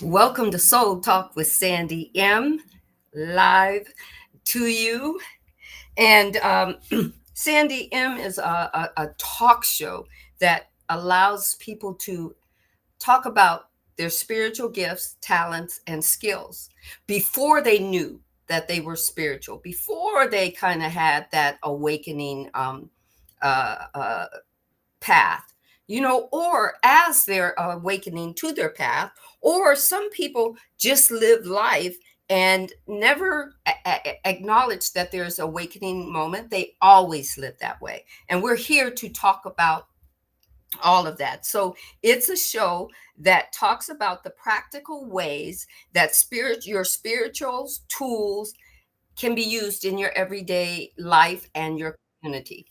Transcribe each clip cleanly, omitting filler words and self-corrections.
Welcome to Soul Talk with Sandy M. Live to you. And Sandy M is a talk show that allows people to talk about their spiritual gifts, talents, and skills before they knew that they were spiritual, before they kind of had that awakening uh, uh, path, or as they're awakening to their path, or some people just live life and never acknowledge that there's awakening moment. They always live that way. And we're here to talk about all of that. So it's a show that talks about the practical ways that your spiritual tools can be used in your everyday life and your community.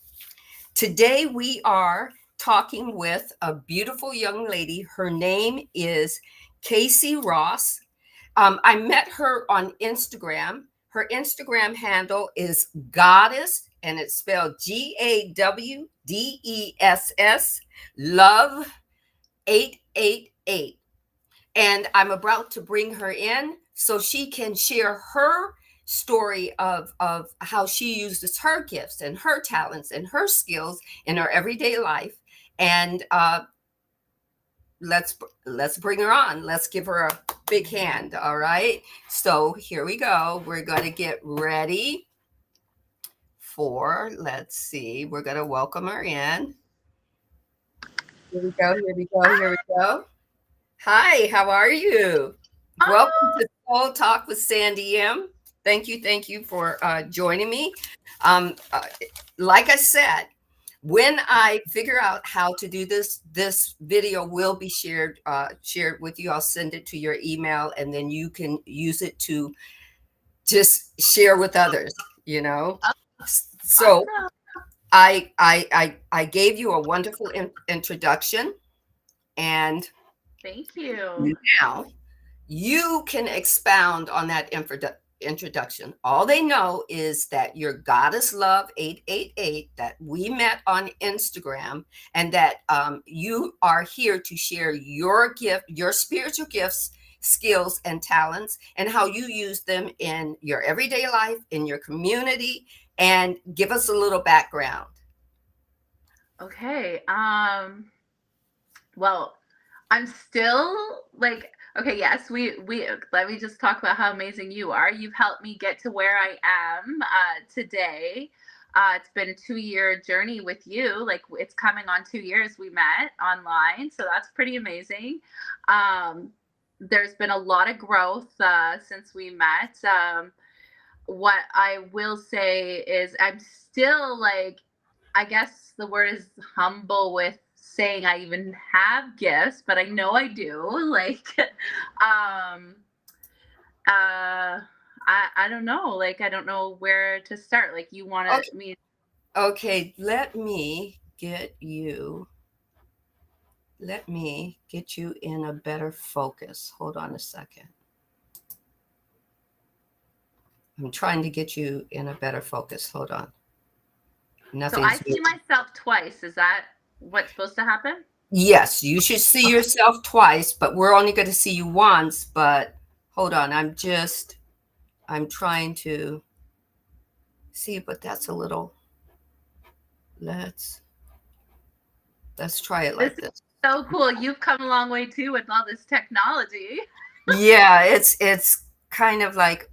Today, we are talking with a beautiful young lady. Her name is Casey Ross. I met her on Instagram. Her Instagram handle is Goddess, and it's spelled GAWDESS, love 888. And I'm about to bring her in so she can share her story of how she uses her gifts and her talents and her skills in her everyday life. And let's let's bring her on. Let's give her a big hand. All right. So here we go. We're going to get ready for, let's see, we're going to welcome her in. Here we go. Here we go. Here we go. Hi, how are you? Welcome Oh, to Soul Talk with Sandy M. Thank you for joining me. Like I said, when I figure out how to do this video will be shared with you. I'll send it to your email, and then you can use it to just share with others. You know, so awesome. I gave you a wonderful introduction, and Thank you. now you can expound on that introduction. All they know is that you're Goddess Love 888, that we met on Instagram, and that you are here to share your gift, your spiritual gifts, skills, and talents, and how you use them in your everyday life, in your community, and give us a little background. Okay. Well, I'm still like okay, yes, we let me just talk about how amazing you are. You've helped me get to where I am today. It's been a 2-year journey with you. Like it's coming on 2 years we met online, so that's pretty amazing. Um, there's been a lot of growth since we met. What I will say is I'm still like, I guess the word is humble with saying I even have gifts, but I know I do. Like, um, I don't know. Like, I don't know where to start. Like, you want Okay, to me? okay, let me get you in a better focus. Hold on a second. I'm trying to get you in a better focus. Hold on. So I Nothing's. see myself twice. Is that what's supposed to happen? Yes, you should see Okay. yourself twice, but we're only going to see you once. But hold on. I'm trying to see, but that's a little, let's, let's try it This like is this. so cool. You've come a long way too with all this technology. Yeah, it's kind of like,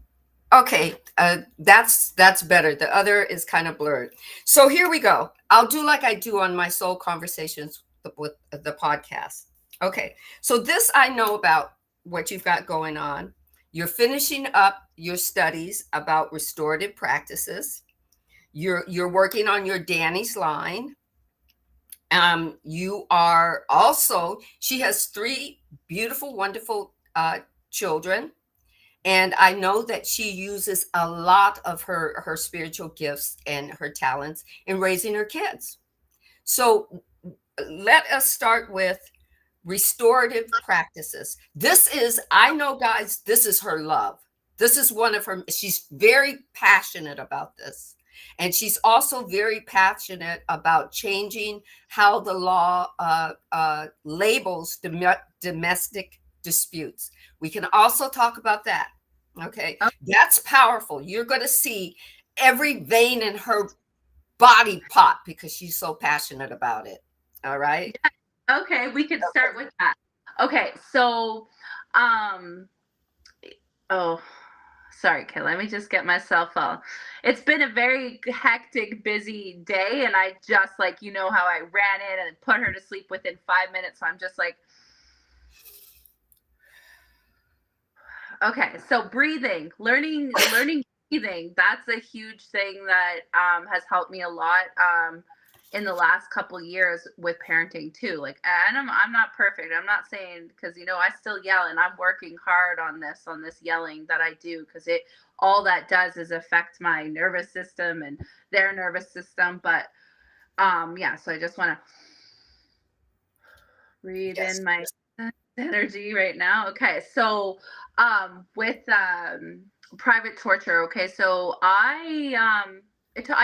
okay, that's better. The other is kind of blurred. So here we go. I'll do like I do on my soul conversations with the podcast. Okay, so this I know about what you've got going on. You're finishing up your studies about restorative practices. You're working on your Danny's line. You are also, she has three beautiful, wonderful children, and I know that she uses a lot of her spiritual gifts and her talents in raising her kids. So let us start with restorative practices. This is, I know, guys, this is her love. This is one of her, she's very passionate about this. And she's also very passionate about changing how the law labels domestic disputes. We can also talk about that. Okay. Oh, That's powerful. You're going to see every vein in her body pop because she's so passionate about it. All right. yeah. Okay, we could start with that. Okay, so um oh, sorry, okay, let me just get myself all. It's been a very hectic, busy day, and I just like how I ran in and put her to sleep within 5 minutes. So I'm just like, okay, so breathing, learning breathing. That's a huge thing that has helped me a lot in the last couple years with parenting too. Like, and I'm not perfect. I'm not saying because I still yell, and I'm working hard on this yelling that I do because it all that does is affect my nervous system and their nervous system. But yeah, so I just want to breathe in Yes. my energy right now. Okay, so with private torture. Okay, so I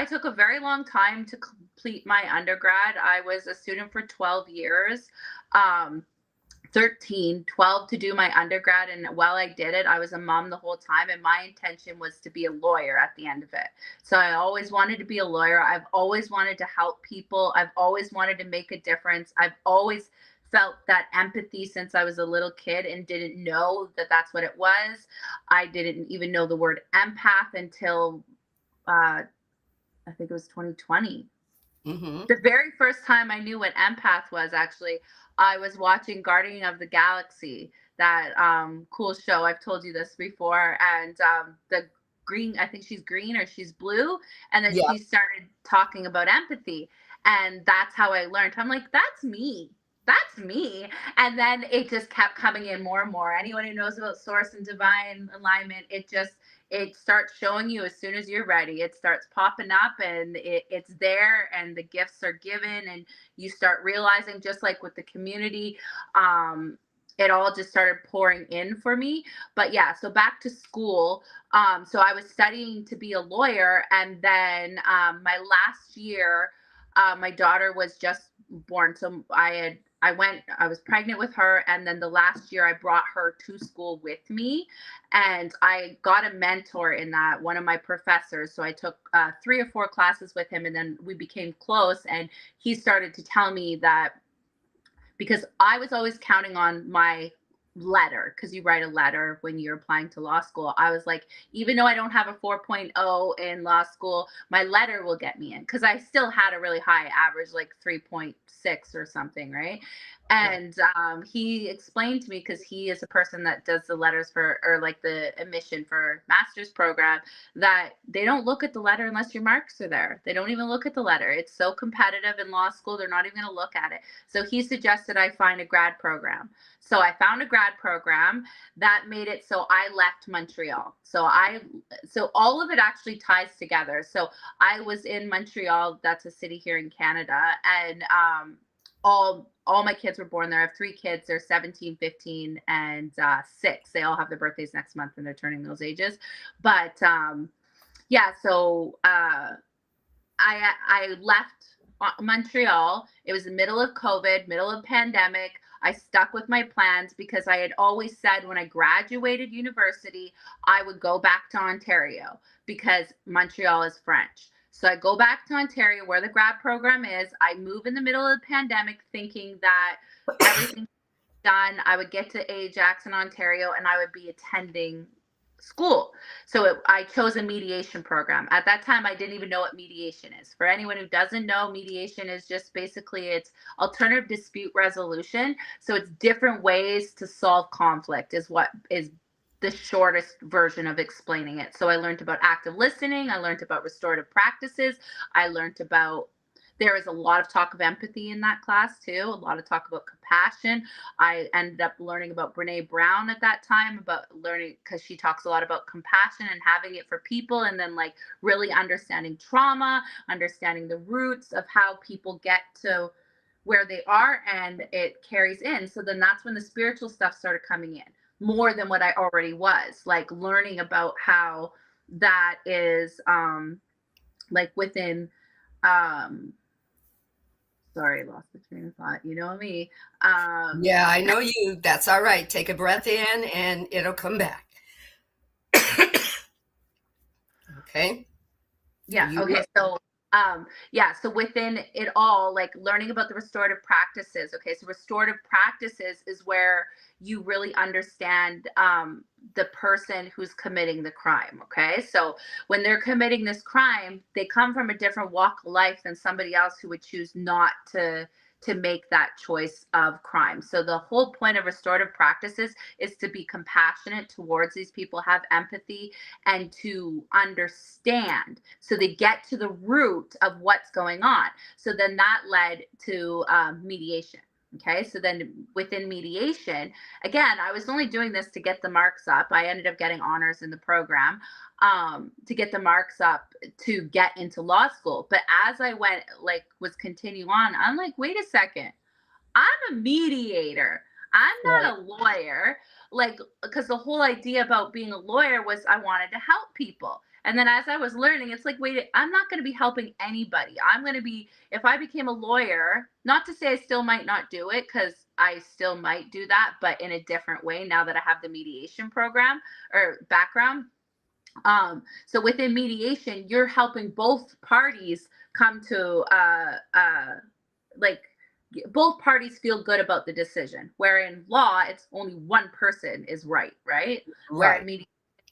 took a very long time to complete my undergrad. I was a student for 12 years. Um 13, 12 to do my undergrad. And while I did it, I was a mom the whole time. And my intention was to be a lawyer at the end of it. So I always wanted to be a lawyer. I've always wanted to help people. I've always wanted to make a difference. I've always felt that empathy since I was a little kid and didn't know that that's what it was. I didn't even know the word empath until I think it was 2020. Mm-hmm. The very first time I knew what empath was, actually, I was watching Guardian of the Galaxy, that cool show. I've told you this before. And the green, I think she's green or she's blue. And then Yeah. she started talking about empathy. And that's how I learned. I'm like, that's me. That's me. And then it just kept coming in more and more. Anyone who knows about source and divine alignment, it starts showing you as soon as you're ready. It starts popping up, and it's there, and the gifts are given, and you start realizing, just like with the community, it all just started pouring in for me. But yeah, so back to school. So I was studying to be a lawyer, and then my last year, my daughter was just born. So I was pregnant with her, and then the last year I brought her to school with me, and I got a mentor in that, one of my professors. So I took 3 or 4 classes with him, and then we became close. And he started to tell me that, because I was always counting on my letter, because you write a letter when you're applying to law school. I was like, even though I don't have a 4.0 in law school, my letter will get me in, because I still had a really high average, like 3.6 or something, right? Right. And he explained to me, because he is a person that does the letters for, or like the admission for master's program, that they don't look at the letter unless your marks are there. They don't even look at the letter. It's so competitive in law school, they're not even going to look at it. So he suggested I find a grad program. So I found a grad program that made it so I left Montreal. So all of it actually ties together. So I was in Montreal, that's a city here in Canada, and all my kids were born there. I have 3 kids. They're 17, 15, and 6. They all have their birthdays next month, and they're turning those ages. But yeah, so I left Montreal. It was the middle of COVID, middle of pandemic. I stuck with my plans because I had always said when I graduated university, I would go back to Ontario because Montreal is French. So I go back to Ontario where the grad program is. I move in the middle of the pandemic thinking that everything done, I would get to Ajax in Ontario, and I would be attending school. So I chose a mediation program. At that time, I didn't even know what mediation is. For anyone who doesn't know, mediation is just basically, it's alternative dispute resolution. So it's different ways to solve conflict is what is the shortest version of explaining it. So I learned about active listening. I learned about restorative practices. I learned about, there is a lot of talk of empathy in that class too, a lot of talk about compassion. I ended up learning about Brene Brown at that time, about learning, because she talks a lot about compassion and having it for people, and then like really understanding trauma, understanding the roots of how people get to where they are, and it carries in. So then that's when the spiritual stuff started coming in more than what I already was, like learning about how that is like within um Sorry, lost the train of thought. You know me. Yeah, I know you. That's all right. Take a breath in and it'll come back. Okay. Yeah, You okay, so yeah, so within it all, like learning about the restorative practices. Okay, so restorative practices is where you really understand the person who's committing the crime. Okay, so when they're committing this crime, they come from a different walk of life than somebody else who would choose not to make that choice of crime. So the whole point of restorative practices is to be compassionate towards these people, have empathy, and to understand, so they get to the root of what's going on. So then that led to mediation. Okay, so then within mediation, again, I was only doing this to get the marks up. I ended up getting honors in the program, to get the marks up to get into law school. But as I went, like, was continue on, I'm like, wait a second, I'm a mediator. I'm right, not a lawyer. Like, because the whole idea about being a lawyer was I wanted to help people. And then as I was learning, it's like, wait, I'm not going to be helping anybody. I'm going to be, if I became a lawyer, not to say I still might not do it, because I still might do that, but in a different way now that I have the mediation program or background. So within mediation, you're helping both parties come to like both parties feel good about the decision. Where in law, it's only one person is right, right? Where in right. mediation,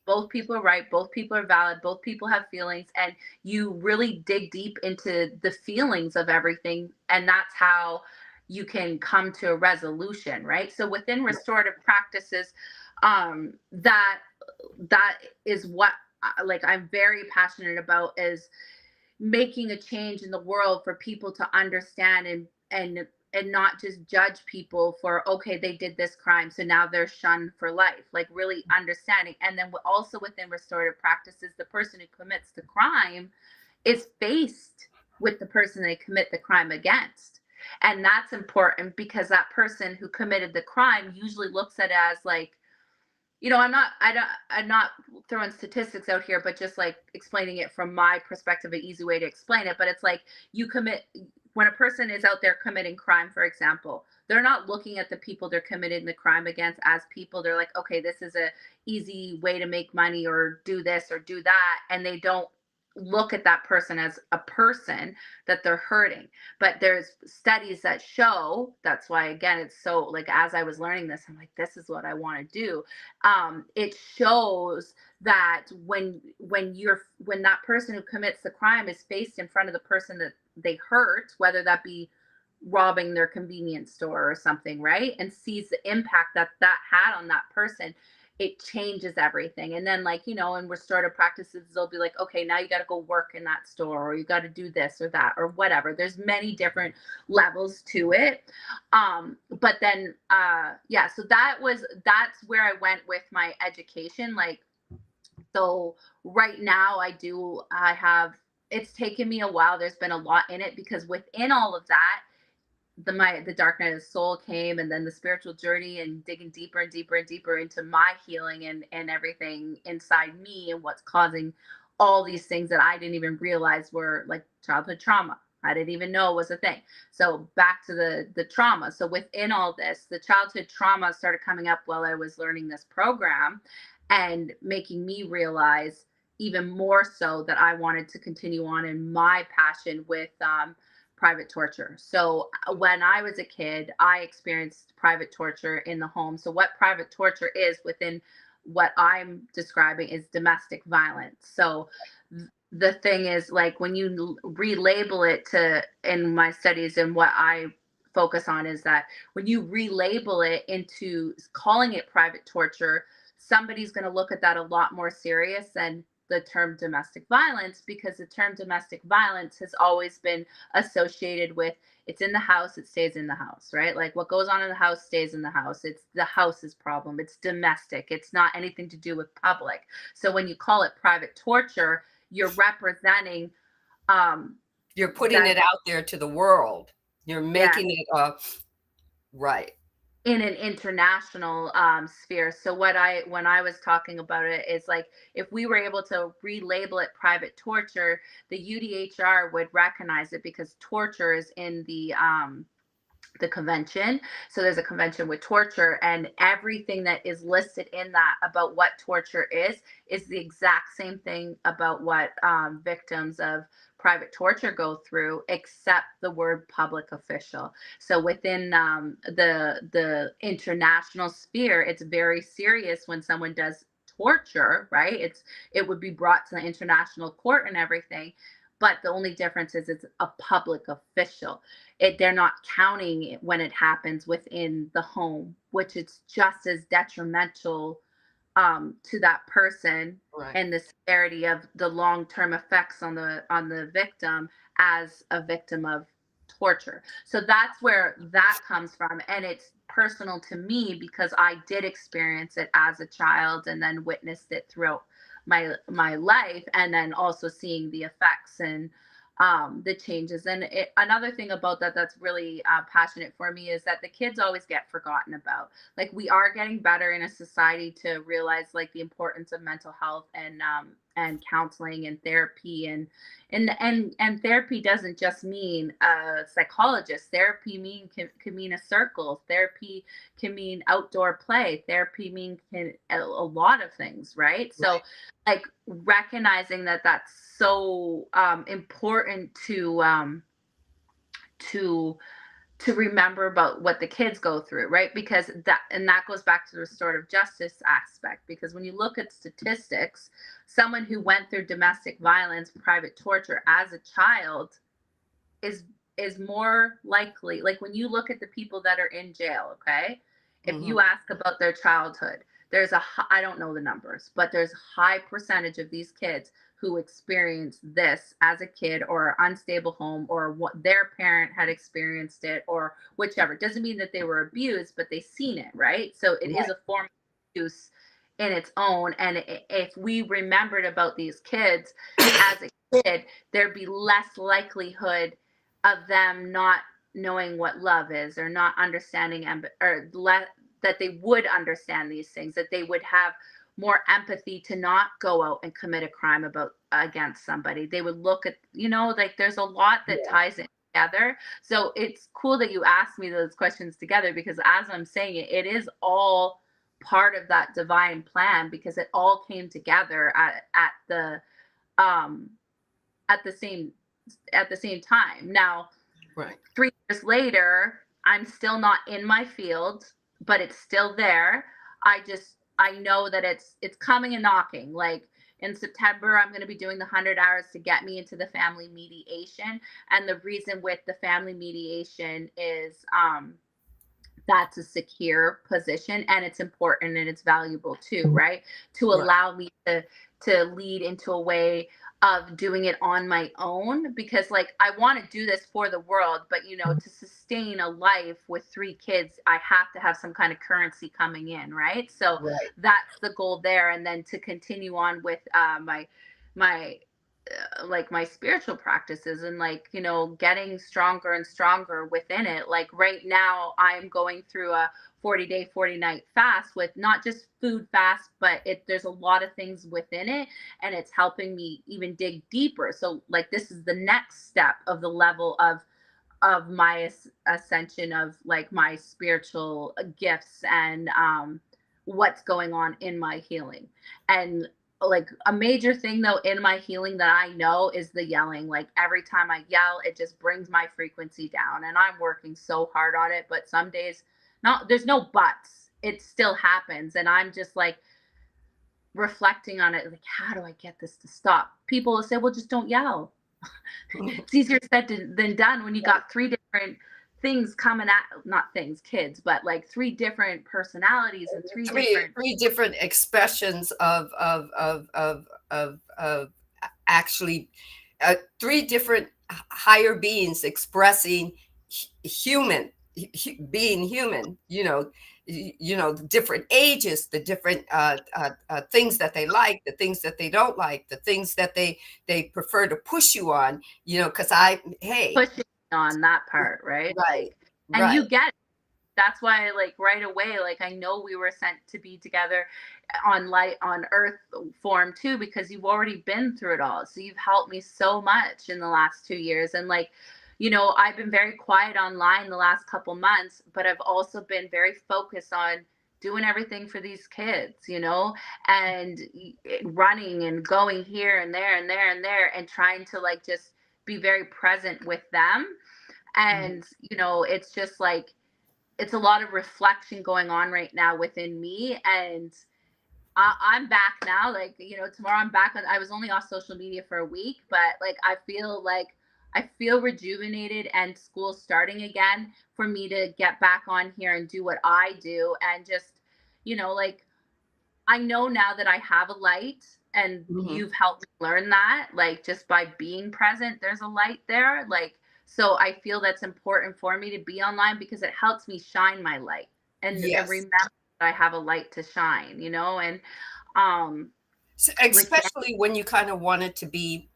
both people are right, both people are valid, both people have feelings, and you really dig deep into the feelings of everything, and that's how you can come to a resolution, right? So within restorative practices, that is what, like, I'm very passionate about, is making a change in the world for people to understand and not just judge people for, okay, they did this crime so now they're shunned for life, like really understanding. And then also within restorative practices, the person who commits the crime is faced with the person they commit the crime against. And that's important because that person who committed the crime usually looks at it as like, I'm not throwing statistics out here, but just like explaining it from my perspective, an easy way to explain it. But it's like, you commit, when a person is out there committing crime, for example, they're not looking at the people they're committing the crime against as people. They're like, okay, this is a easy way to make money or do this or do that. And they don't look at that person as a person that they're hurting. But there's studies that show, that's why, again, it's so, like, as I was learning this, I'm like, this is what I want to do. It shows that when that person who commits the crime is faced in front of the person that they hurt, whether that be robbing their convenience store or something, right, and sees the impact that that had on that person, it changes everything. And then, like, in restorative practices, they'll be like, okay, now you got to go work in that store, or you got to do this or that or whatever. There's many different levels to it. But then yeah, so that's where I went with my education. Like, so right now I have, it's taken me a while. There's been a lot in it because within all of that, the dark night of the soul came, and then the spiritual journey and digging deeper and deeper and deeper into my healing and everything inside me, and what's causing all these things that I didn't even realize were like childhood trauma. I didn't even know was a thing. So back to the trauma. So within all this, the childhood trauma started coming up while I was learning this program, and making me realize even more so that I wanted to continue on in my passion with private torture. So when I was a kid, I experienced private torture in the home. So what private torture is within what I'm describing is domestic violence. So the thing is, like, when you relabel it to, in my studies and what I focus on, is that when you relabel it into calling it private torture, somebody's going to look at that a lot more serious than the term domestic violence, because the term domestic violence has always been associated with, it's in the house, it stays in the house, right? Like, what goes on in the house stays in the house. It's the house's problem. It's domestic. It's not anything to do with public. So when you call it private torture, you're representing um You're putting that, it out there to the world. You're yeah, making it right. in an international sphere. So when I was talking about it is like, if we were able to relabel it private torture, the UDHR would recognize it, because torture is in the convention. So there's a convention with torture, and everything that is listed in that about what torture is the exact same thing about what victims of private torture go through, except the word public official. So within the international sphere, it's very serious when someone does torture, right? It would be brought to the international court and everything, but the only difference is it's a public official. They're not counting it when it happens within the home, which is just as detrimental to that person, Right. and the severity of the long-term effects on the victim as a victim of torture. So that's where that comes from, and it's personal to me because I did experience it as a child and then witnessed it throughout my life, and then also seeing the effects and the changes. And another thing about that that's really passionate for me is that the kids always get forgotten about. Like, we are getting better in a society to realize like the importance of mental health and counseling and therapy, and therapy doesn't just mean a psychologist. Therapy can mean a circle. Therapy can mean outdoor play. Therapy can a lot of things, right? So Right. like recognizing that that's so important to to remember about what the kids go through, right? Because that goes back to the restorative justice aspect, because when you look at statistics, someone who went through domestic violence, private torture as a child is is more likely, like when you look at the people that are in jail, okay, if Hmm. you ask about their childhood, there's I don't know the numbers, but there's a high percentage of these kids who experienced this as a kid, or unstable home, or what their parent had experienced it, or whichever. Doesn't mean that they were abused, but they seen it, right? So it is Right. a form of abuse in its own. And if we remembered about these kids as a kid, there'd be less likelihood of them not knowing what love is, or not understanding, that they would understand these things, that they would have more empathy to not go out and commit a crime about against somebody. They would look at, like, there's a lot that Yeah. ties it together. So it's cool that you asked me those questions together, because as I'm saying it, it is all part of that divine plan, because it all came together um at the same at the same time. Now, Right. 3 years later, I'm still not in my field, but it's still there. I know that it's coming and knocking. Like, in September, I'm going to be doing the 100 hours to get me into the family mediation. And the reason with the family mediation is that's a secure position, and it's important and it's valuable too, right? To Right. allow me to lead into a way of doing it on my own, because like I want to do this for the world, but to sustain a life with 3 kids, I have to have some kind of currency coming in, right? So Right. that's the goal there. And then to continue on with my like my spiritual practices, and like getting stronger and stronger within it. Like right now I'm going through a 40-day 40-night fast, with not just food fast, but there's a lot of things within it, and it's helping me even dig deeper. So like this is the next step of the level of my ascension of like my spiritual gifts, and what's going on in my healing. And like a major thing though in my healing that I know is the yelling. Like every time I yell, it just brings my frequency down, and I'm working so hard on it. But some days, not there's no buts, it still happens, and I'm just like reflecting on it, like, how do I get this to stop? People will say, well, just don't yell. It's easier said than done when you got 3 different things coming at, not things, kids, but like 3 different personalities and three three different three different expressions of actually three different higher beings expressing human, being human, the different ages, the different things that they like, the things that they don't like, the things that they prefer to push you on, because hey, pushing on that part, right? right, Like, and right, you get it. that's why, like, right away, like, I know we were sent to be together on light on earth form too, because you've already been through it all. So you've helped me so much in the last 2 years. And like, I've been very quiet online the last couple months, but I've also been very focused on doing everything for these kids, and running and going here and there and there and there, and trying to like just be very present with them. Mhm. And it's just like, it's a lot of reflection going on right now within me. And I'm back now. Like, tomorrow I'm back on. I was only off social media for a week, but like, I feel rejuvenated, and school starting again for me to get back on here and do what I do. And just, like, I know now that I have a light, and Mhm. you've helped me learn that, like, just by being present, there's a light there. Like, so I feel that's important for me to be online, because it helps me shine my light, and Yes. remember that I have a light to shine, and um with that, Especially when you kind of want it to be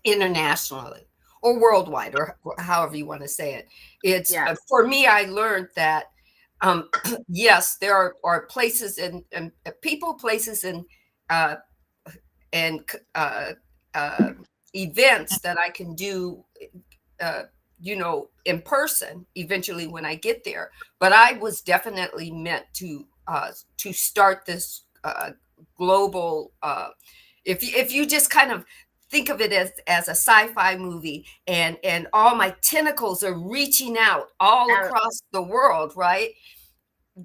internationally or worldwide, or however you want to say it. It's yes, for me, I learned that yes, there are places and people, places, uh, and uh, events that I can do, uh, in person eventually when I get there. But I was definitely meant to start this global. If you just kind of think of it as a sci-fi movie, and all my tentacles are reaching out all uh, across the world, right?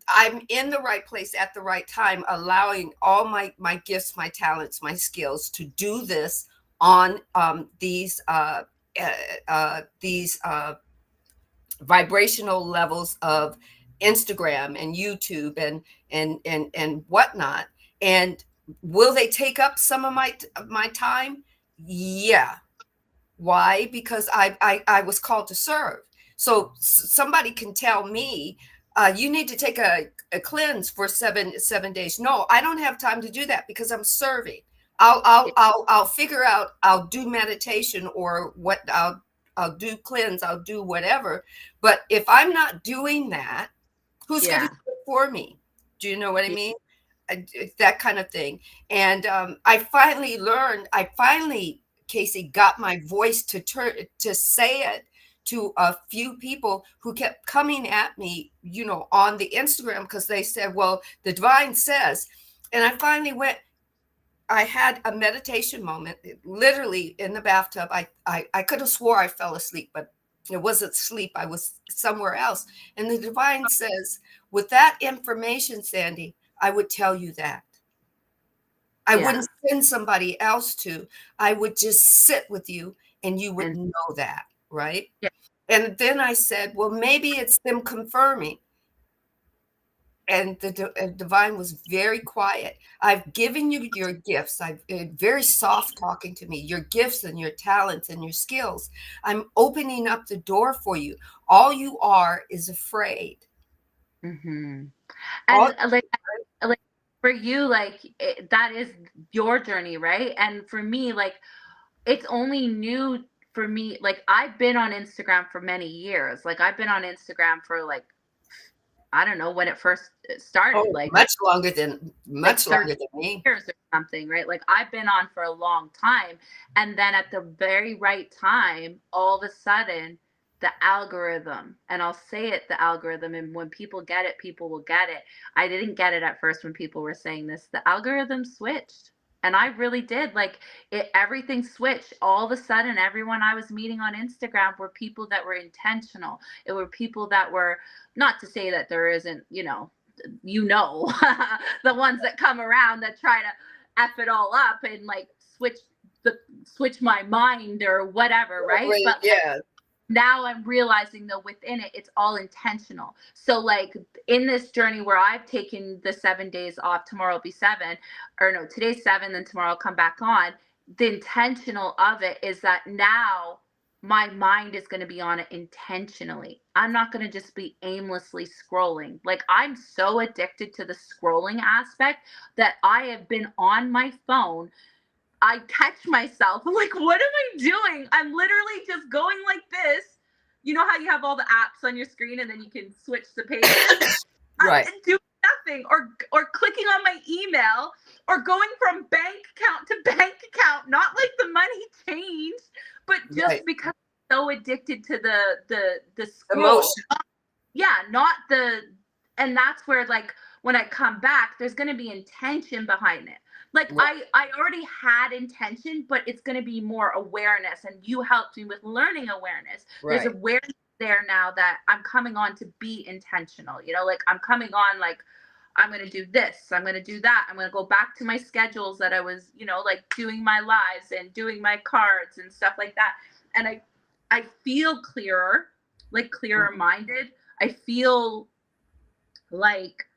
I'm in the right place at the right time, allowing all my gifts, my talents, my skills to do this on uh, these vibrational levels of Instagram and YouTube and whatnot. And will they take up some of my time? Yeah. Why? Because I was called to serve. So somebody can tell me, you need to take a cleanse for seven days. No, I don't have time to do that because I'm serving. I'll figure out. I'll do meditation, or what I'll do cleanse. I'll do whatever. But if I'm not doing that, who's going to yeah, do it for me? Do you know what I yeah, mean? That kind of thing. And I finally learned. I finally, Casey, got my voice to say it to a few people who kept coming at me, on the Instagram, because they said, "Well, the divine says," and I finally went. I had a meditation moment, literally in the bathtub. I could have swore I fell asleep, but it wasn't sleep. I was somewhere else. And the divine says, with that information, Sandy, I would tell you that. I yeah. wouldn't send somebody else to. I would just sit with you and you would And know that, right? yeah, And then I said, well, maybe it's them confirming. And the divine was very quiet. I've given you your gifts. I've very soft talking to me, your gifts and your talents and your skills. I'm opening up the door for you. All you are is afraid. hmm All and like for you, like, that is your journey, right? And for me, like, it's only new for me. Like, I've been on Instagram for many years. Like, I've been on Instagram for like, I don't know when it first started, oh, like much 13 longer than me. years or something, right? Like, I've been on for a long time. And then at the very right time, all of a sudden, the algorithm, and I'll say it, the algorithm, and when people get it, people will get it. I didn't get it at first when people were saying this. The algorithm switched. And I really did. Like, everything switched. All of a sudden, everyone I was meeting on Instagram were people that were intentional. It were people that were, not to say that there isn't, the ones that come around that try to f it all up and like the switch my mind or whatever, right? Right, But like, yeah. now I'm realizing though, within it, it's all intentional. So like, in this journey where I've taken the 7 days off, tomorrow will be seven, or no, today's seven, then tomorrow I'll come back on. The intentional of it is that now my mind is going to be on it intentionally. I'm not going to just be aimlessly scrolling. Like, I'm so addicted to the scrolling aspect that I have been on my phone. I catch myself. I'm like, what am I doing? I'm literally just going like this, you know how you have all the apps on your screen and then you can switch the pages? I'm Right. doing nothing, or clicking on my email, or going from bank account to bank account, not like the money changed, but Right. just because I'm so addicted to the scroll. Emotion. Yeah, not the, and that's where, like, when I come back, there's going to be intention behind it. Like, Right. I already had intention, but it's going to be more awareness, and you helped me with learning awareness. There's Right. awareness there now that I'm coming on to be intentional, like I'm coming on, like, I'm going to do this, I'm going to do that, I'm going to go back to my schedules that I was, like, doing my lives and doing my cards and stuff like that. And I feel clearer, like clearer Mhm. minded. I feel like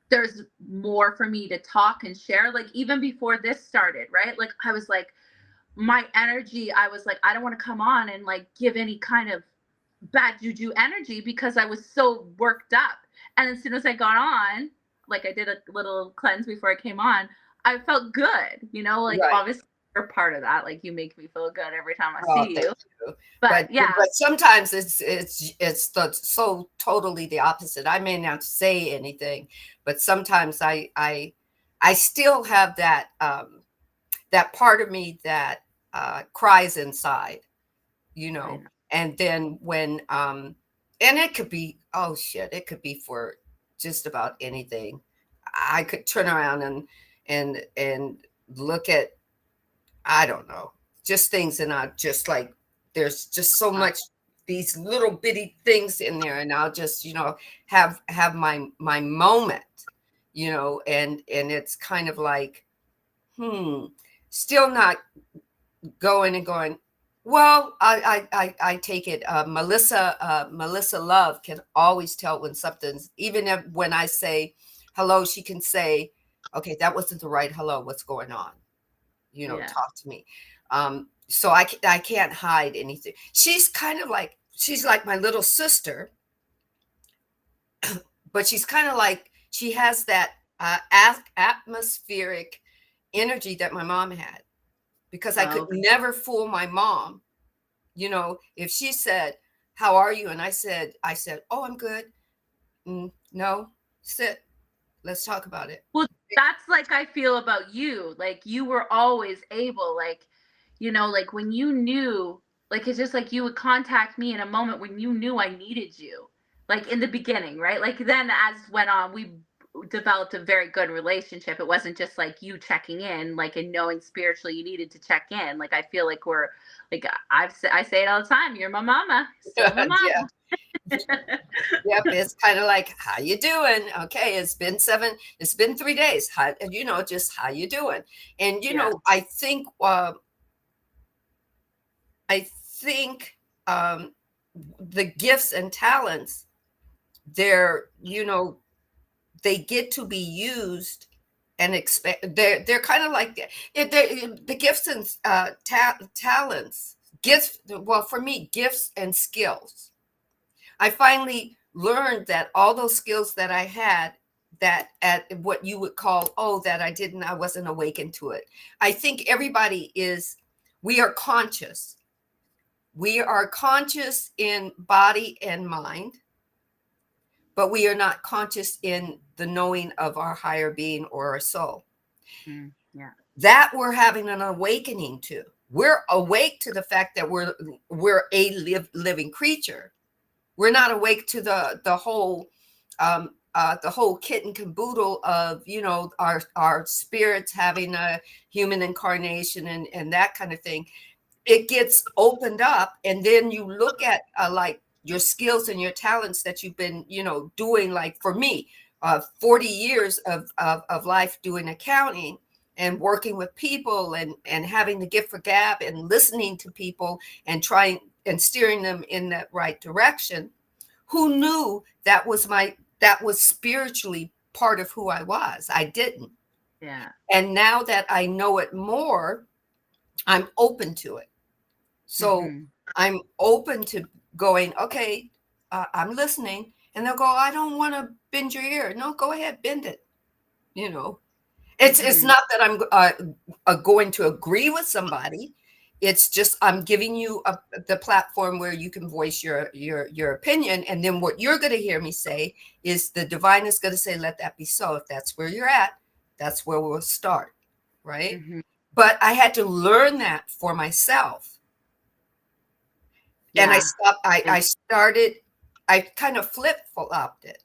there's more for me to talk and share. Like, even before this started, right? Like, I was like, my energy, I was like, I don't want to come on and like give any kind of bad juju energy because I was so worked up. And as soon as I got on, like, I did a little cleanse before I came on, I felt good, like, Right. obviously you're part of that. Like, you make me feel good every time I Oh, see thank you. you. But But yeah, sometimes so totally the opposite. I may not say anything, but sometimes I still have that part of me that cries inside, you I know. know. And then and it could be, oh shit, it could be for just about anything. I could turn around and look at, I don't know, just things, and I just like, there's just so Uh, much, these little bitty things in there, and I'll just, have my moment, and it's kind of like, hmm, still not going and going. Well, I take it. Melissa Love can always tell when something's, even if when I say hello, she can say, okay, that wasn't the right hello. What's going on? yeah. Talk to me. So I can't hide anything. She's like my little sister, but she's kind of like, she has that atmospheric energy that my mom had, because I could Oh, never fool my mom. If she said, "How are you?" and I said, "Oh, I'm good." No, sit. Let's talk about it. well, that's like I feel about you. Like, you were always able, like, like when you knew, like, it's just like you would contact me in a moment when you knew I needed you. Like, in the beginning, right? Like, then as went on, we developed a very good relationship. It wasn't just like you checking in, like, and knowing spiritually you needed to check in. Like, I feel like we're, like, I say it all the time. You're my mama, still my Yeah. mama. Yep, it's kind of like, how you doing? Okay, it's been 3 days. How, just how you doing? And Yeah. I think the gifts and talents, they're, they get to be used and expect. They're kind of like the gifts and talents. Gifts, well, for me, gifts and skills. I finally learned that all those skills that I had, that at what you would call, oh, that I wasn't awakened to it. I think we are conscious. We are conscious in body and mind, but we are not conscious in the knowing of our higher being or our soul. Yeah. That we're having an awakening to. We're awake to the fact that we're a living creature. We're not awake to the whole kit and caboodle of, our spirits having a human incarnation and that kind of thing. It gets opened up, and then you look at, like, your skills and your talents that you've been, doing. Like for me, 40 years of life doing accounting and working with people, and having the gift for gab and listening to people and trying and steering them in that right direction. Who knew that was spiritually part of who I was? I didn't. Yeah. And now that I know it more, I'm open to it. So Hmm. I'm open to going, okay, I'm listening. And they'll go, I don't want to bend your ear. No, go ahead, bend it. You know, it's Hmm. not that I'm going to agree with somebody. It's just I'm giving you the platform where you can voice your opinion, and then what you're going to hear me say is the divine is going to say, "Let that be so." If that's where you're at, that's where we'll start, right? Mm-hmm. But I had to learn that for myself, and I Yeah. stopped. I And started. I kind of flip flopped it.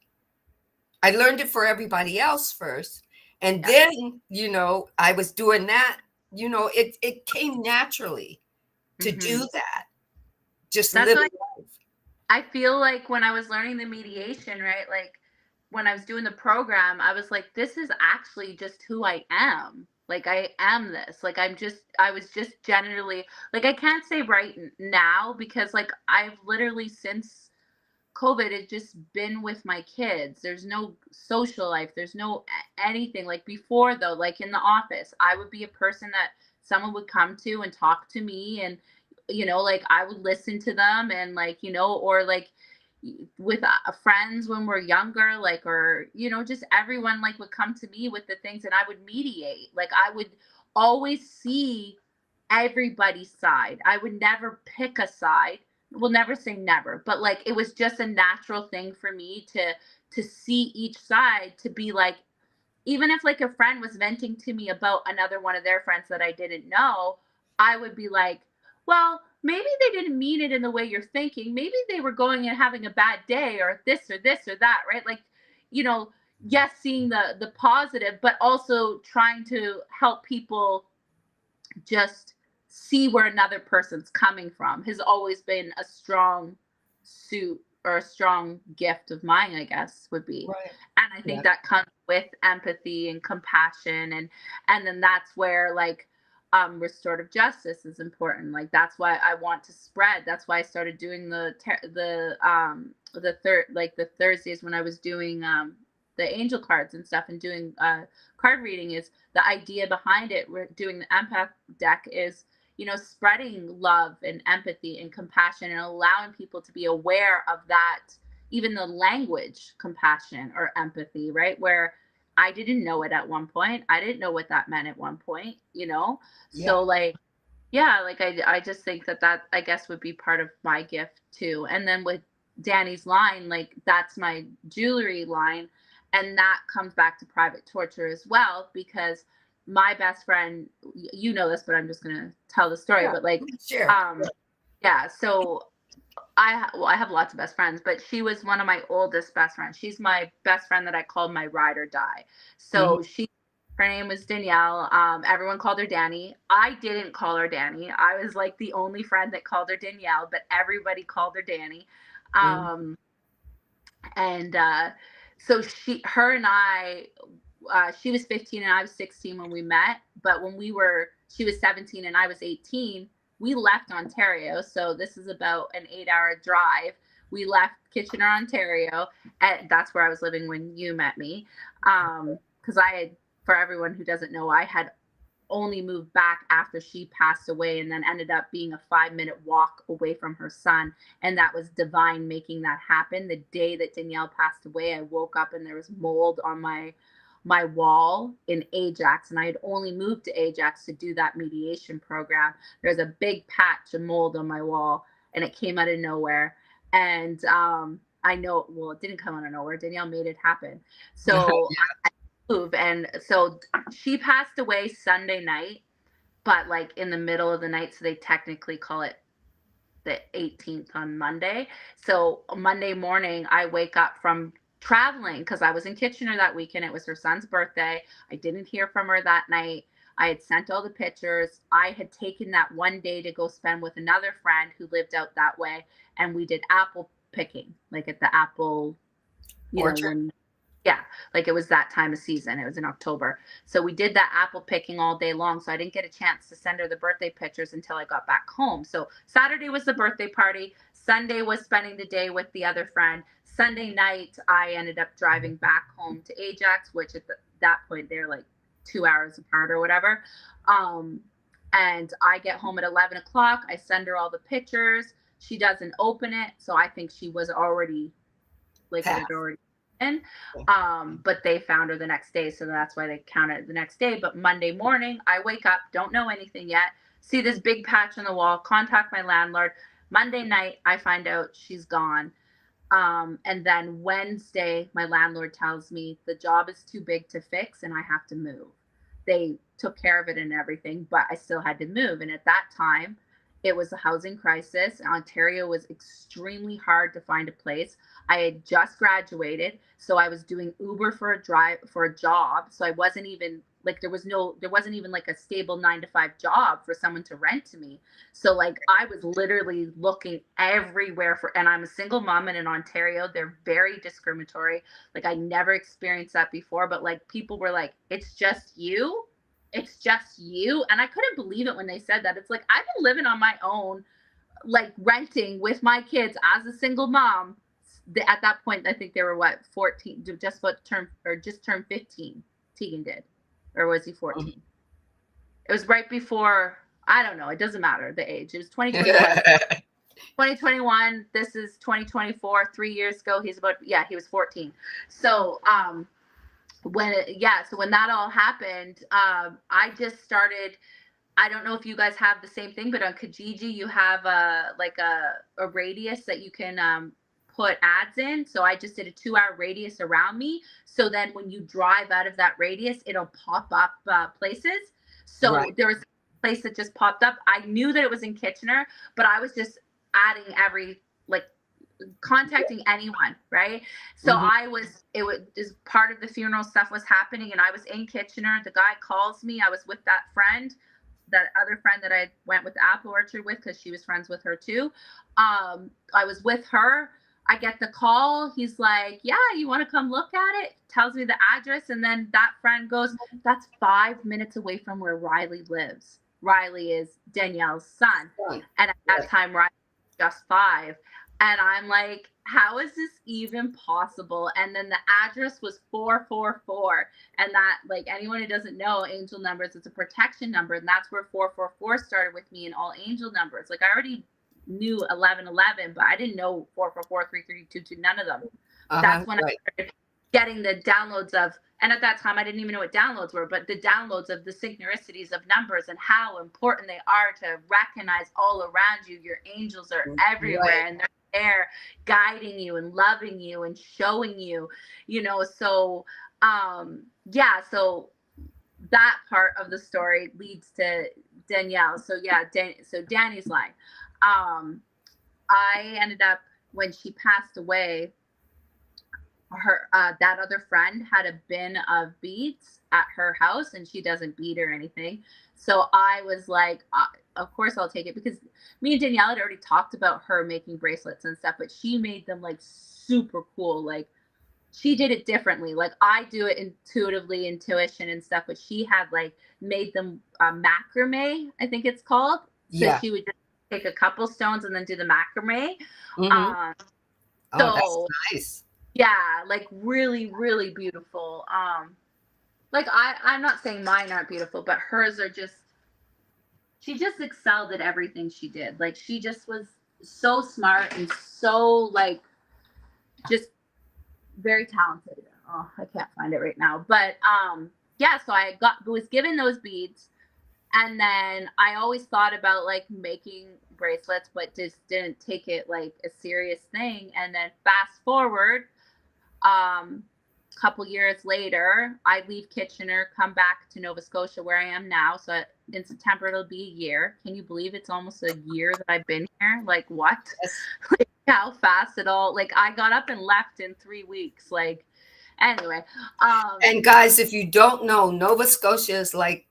I learned it for everybody else first, and yeah. then I was doing that. It came naturally to Mm-hmm. do that. Just That's living what life. I feel like when I was learning the mediation, right? Like when I was doing the program, I was like, this is actually just who I am. Like I am this. Like I was just generally, like I can't say now because like I've literally since COVID, it's just been with my kids. There's no social life. There's no anything. Like before, though, like in the office, I would be a person that someone would come to and talk to me, and like I would listen to them, and like or like with friends when we're younger, like or just everyone like would come to me with the things, and I would mediate. Like I would always see everybody's side. I would never pick a side. We'll never say never, but like it was just a natural thing for me to see each side, to be like, even if like a friend was venting to me about another one of their friends that I didn't know, I would be like, well, maybe they didn't mean it in the way you're thinking. Maybe they were going and having a bad day or this or that, right? Like, you know, yes, seeing the positive, but also trying to help people just see where another person's coming from has always been a strong suit or a strong gift of mine, I guess would be. Right. And I Yeah. think that comes with empathy and compassion, and then that's where like restorative justice is important. Like that's why I want to spread. That's why I started doing the Thursdays when I was doing the angel cards and stuff, and doing card reading. Is the idea behind it, we're doing the empath deck, is spreading love and empathy and compassion, and allowing people to be aware of that, even the language compassion or empathy, right? Where I didn't know it at one point. I didn't know what that meant at one point. Yeah. So like, yeah, like I just think that I guess would be part of my gift too. And then with Danny's line, like that's my jewelry line, and that comes back to private torture as well, because my best friend, you know this, but I'm just gonna tell the story. Yeah. But like, Share. um, yeah, so I have lots of best friends, but she was one of my oldest best friends. She's my best friend that I called my ride or die. Mhm. So her name was Danielle. Everyone called her Danny. I didn't call her Danny. I was like the only friend that called her Danielle, but everybody called her Danny. Mhm. Um, and so her and I, she was 15 and I was 16 when we met. But she was 17 and I was 18. We left Ontario. So this is about an 8-hour drive. We left Kitchener, Ontario, and that's where I was living when you met me. Because for everyone who doesn't know, I had only moved back after she passed away, and then ended up being a 5-minute walk away from her son. And that was divine making that happen. The day that Danielle passed away, I woke up and there was mold on my wall in Ajax, and I had only moved to Ajax to do that mediation program. There's a big patch of mold on my wall, and it came out of nowhere. And I know, well, it didn't come out of nowhere. Danielle made it happen. So Yeah. move. And so she passed away Sunday night, but like in the middle of the night. So they technically call it the 18th on Monday. So Monday morning, I wake up from traveling because I was in Kitchener that weekend. It was her son's birthday. I didn't hear from her that night. I had sent all the pictures. I had taken that one day to go spend with another friend who lived out that way. And we did apple picking, like at the apple, Orchard. when yeah, like it was that time of season. It was in October. So we did that apple picking all day long. So I didn't get a chance to send her the birthday pictures until I got back home. So Saturday was the birthday party. Sunday was spending the day with the other friend. Sunday night, I ended up driving back home to Ajax, which that point they're like 2 hours apart or whatever. Um, and I get home at 11 o'clock. I send her all the pictures. She doesn't open it. So I think she was already, like, it Path. had already been. But they found her the next day, so that's why they counted it the next day. But Monday morning, I wake up, don't know anything yet, See this big patch on the wall, contact my landlord. Monday night, I find out she's gone. And then Wednesday, my landlord tells me the job is too big to fix and I have to move. They took care of it and everything, but I still had to move. And at that time, it was a housing crisis. Ontario was extremely hard to find a place. I had just graduated, so I was doing Uber for a job. So I wasn't even like there wasn't even like a stable 9 to 5 job for someone to rent to me. So like I was literally looking everywhere for, and I'm a single mom, and in Ontario, they're very discriminatory. Like I never experienced that before, but like people were like, it's just you. It's just you. And I couldn't believe it when they said that. It's like I've been living on my own, like renting with my kids as a single mom. At that point, I think they were what, 14, just about turn or just turned 15. Tegan did. Or was he 14? It was right before, I don't know, it doesn't matter the age. It was 2021. 2021, this is 2024, 3 years ago. He was 14. So when that all happened, I just started, I don't know if you guys have the same thing, but on Kijiji you have a radius that you can put ads in. So I just did a 2-hour radius around me. So then when you drive out of that radius, it'll pop up places. So Right. there was a place that just popped up. I knew that it was in Kitchener, but I was just adding like contacting anyone, right? So Mhm. it was just part of the funeral stuff was happening, and I was in Kitchener. The guy calls me. I was with that other friend that I went with the apple orchard with, because she was friends with her too. I was with her. I get the call. He's like, yeah, you want to come look at it? Tells me the address. And then that friend goes, that's 5 minutes away from where Riley lives. Riley is Danielle's son. Right. And at that Right. time, Riley was just 5. And I'm like, how is this even possible? And then the address was 444. And that, like, anyone who doesn't know angel numbers, it's a protection number. And that's where 444 started with me in all angel numbers. Like, I already knew 1111, but I didn't know 444, 3322, none of them. That's when I Right. started getting the downloads of, and at that time I didn't even know what downloads were, but the downloads of the synchronicities of numbers and how important they are to recognize all around you. Your angels are Right. everywhere, and they're there guiding you and loving you and showing you, so yeah, so that part of the story leads to Danielle. So yeah, so Danny's line. I ended up, when she passed away, her that other friend had a bin of beads at her house, and she doesn't bead or anything. So I was like, of course I'll take it, because me and Danielle had already talked about her making bracelets and stuff, but she made them like super cool. Like she did it differently. Like I do it intuitively, intuition and stuff, but she had like made them macrame, I think it's called. So Yeah. she would just take a couple stones and then do the macrame. Mhm. Um, Oh, that's so nice. yeah, like really, really beautiful. Like I'm not saying mine aren't beautiful, but hers are just, she just excelled at everything she did. Like she just was so smart and so like just very talented. Oh, I can't find it right now. But yeah, so I was given those beads, and then I always thought about like making bracelets, but just didn't take it like a serious thing. And then fast forward, um couple years later, I leave Kitchener, come back to Nova Scotia where I am now. So in September it'll be a year. Can you believe it's almost a year that I've been here? Like what? Yes. Like how fast it all, like I got up and left in 3 weeks. Like anyway, And guys, if you don't know, Nova Scotia is like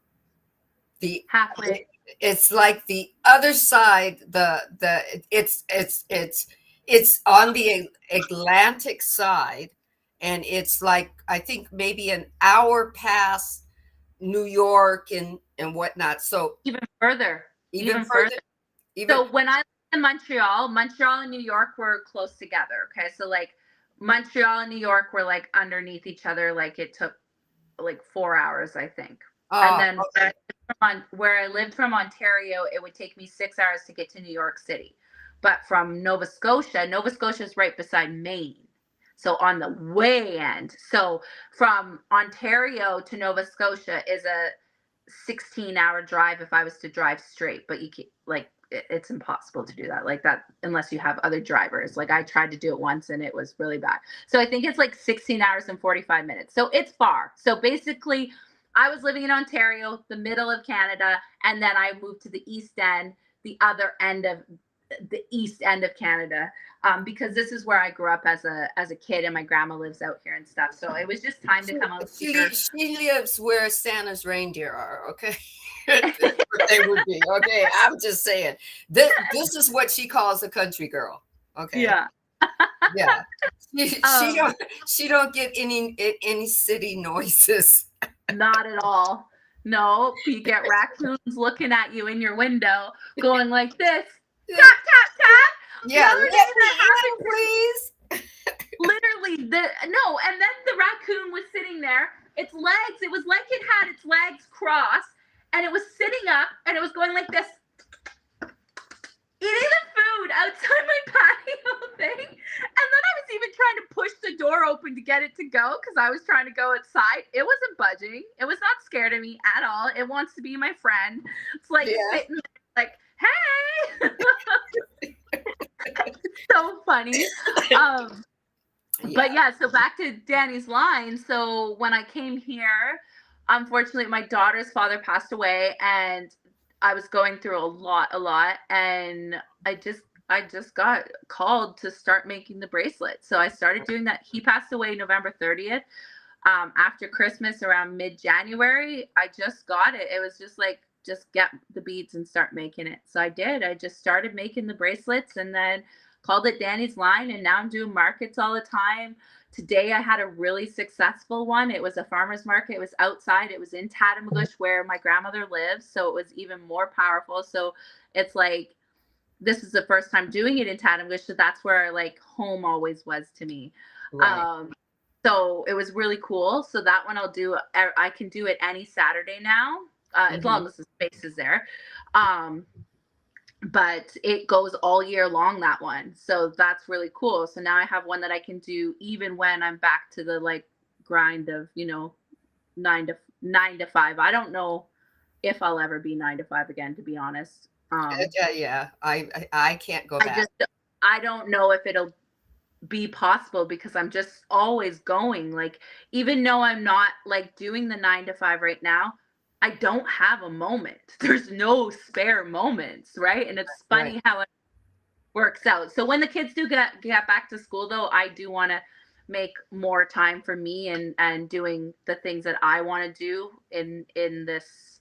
the halfway. it's like the other side, the it's on the Atlantic side, and it's like I think maybe an hour past New York and whatnot. So Even further, even even further. further, even So when I lived in Montreal and New York were close together. Okay. So like Montreal and New York were like underneath each other. Like it took like 4 hours, I think. And oh, then okay. where I lived from Ontario, it would take me 6 hours to get to New York City. But from Nova Scotia is right beside Maine. So on the way end. So from Ontario to Nova Scotia is 16-hour drive if I was to drive straight, but you can't, like, it's impossible to do that like that unless you have other drivers. Like, I tried to do it once and it was really bad. So I think it's like 16 hours and 45 minutes. So it's far. So basically, I was living in Ontario, the middle of Canada, and then I moved to the East End, the other end of the East End of Canada, because this is where I grew up as a kid, and my grandma lives out here and stuff. So it was just time to come out here. She lives where Santa's reindeer are. Okay, that's what they would be. Okay, I'm just saying this is what she calls a country girl. Okay, Yeah. yeah, she um, don't get any city noises. Not at all. No, you get raccoons looking at you in your window, going like this, tap tap tap. The Yeah, other day that let happened him to me. please. Literally, the no, and then the raccoon was sitting there. Its legs, it was like it had its legs crossed, and it was sitting up, and it was going like this, eating the food outside my patio thing. And then I was even trying to push the door open to get it to go because I was trying to go outside. It wasn't budging. It was not scared of me at all. It wants to be my friend. It's like Yeah, sitting there, like, hey. So funny. Um, yeah. but yeah, so back to Danny's line. So when I came here, unfortunately, my daughter's father passed away, and I was going through a lot, and I just got called to start making the bracelet. So I started doing that. He passed away November 30th. After Christmas, around mid-January, I just got it. It was just like, just get the beads and start making it. So I did. I just started making the bracelets, and then called it Danny's Line, and now I'm doing markets all the time. Today I had a really successful one. It was a farmer's market. It was outside. It was in Tatamagouche where my grandmother lives, so it was even more powerful. So it's like, this is the first time doing it in Tatamagouche, so that's where like home always was to me. Right. Um, so it was really cool. So that one I'll do. I can do it any Saturday now, as Hmm. long as the space is there. Um, but it goes all year long, that one. So that's really cool. So now I have one that I can do even when I'm back to the like grind of, 9 to 5. I don't know if I'll ever be 9 to 5 again, to be honest. Yeah, I can't go I back. just I don't know if it'll be possible because I'm just always going. Like, even though I'm not like doing the 9 to 5 right now, I don't have a moment. There's no spare moments, right? And it's Right. funny how it works out. So when the kids do get back to school, though, I do want to make more time for me and doing the things that I want to do in this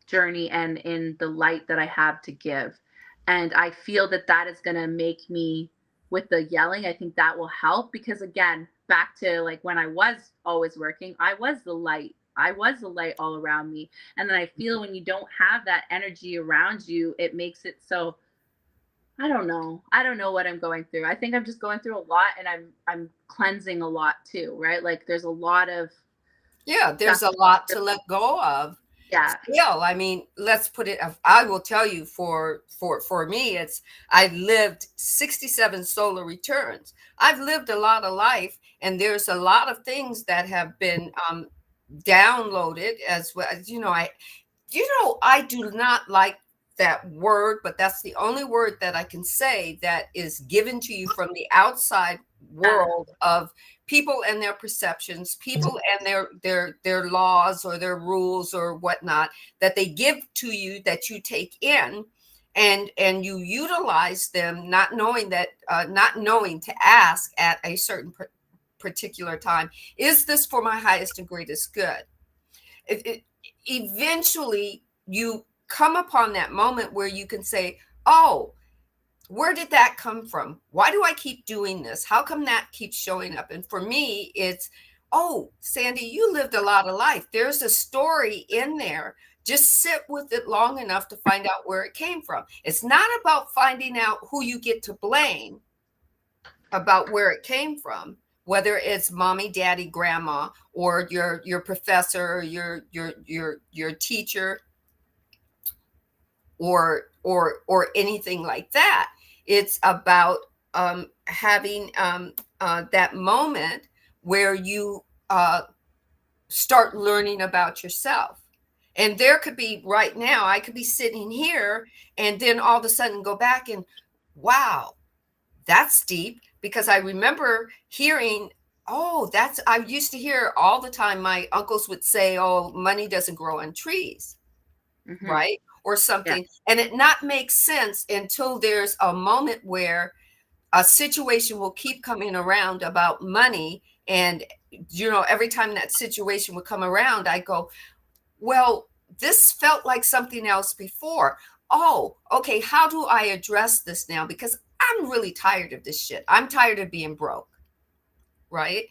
journey and in the light that I have to give. And I feel that that is going to make me, with the yelling, I think that will help because, again, back to like when I was always working, I was the light. I was the light all around me. And then I feel when you don't have that energy around you, it makes it so, I don't know. I don't know what I'm going through. I think I'm just going through a lot, and I'm cleansing a lot too, right? Like, there's a lot of Yeah, stuff. there's a lot to let go of. Yeah. Still, I mean, let's put it. I will tell you, for me, it's I lived 67 solar returns. I've lived a lot of life, and there's a lot of things that have been downloaded as well. I do not like that word, but that's the only word that I can say that is given to you from the outside Uh, world of people and their perceptions, people and their laws or their rules or whatnot that they give to you that you take in and you utilize them, not knowing to ask at a certain particular time, is this for my highest and greatest good? it, Eventually you come upon that moment where you can say, oh, where did that come from? Why do I keep doing this? How come that keeps showing up? And for me, it's, oh, Sandy, you lived a lot of life. There's a story in there. Just sit with it long enough to find out where it came from. It's not about finding out who you get to blame about where it came from, whether it's mommy, daddy, grandma, or your professor, your teacher, or anything like that. It's about having that moment where you start learning about yourself. And there could be right now, I could be sitting here and then all of a sudden go back and, wow, that's deep, because I remember hearing, oh, that's, I used to hear all the time my uncles would say, oh, money doesn't grow on trees, Hmm. right? Or Yeah. something. And it not make sense until there's a moment where a situation will keep coming around about money. And, every time that situation would come around, I go, well, this felt like something else before. Oh, okay. How do I address this now? Because I'm really tired of this shit. I'm tired of being broke. Right.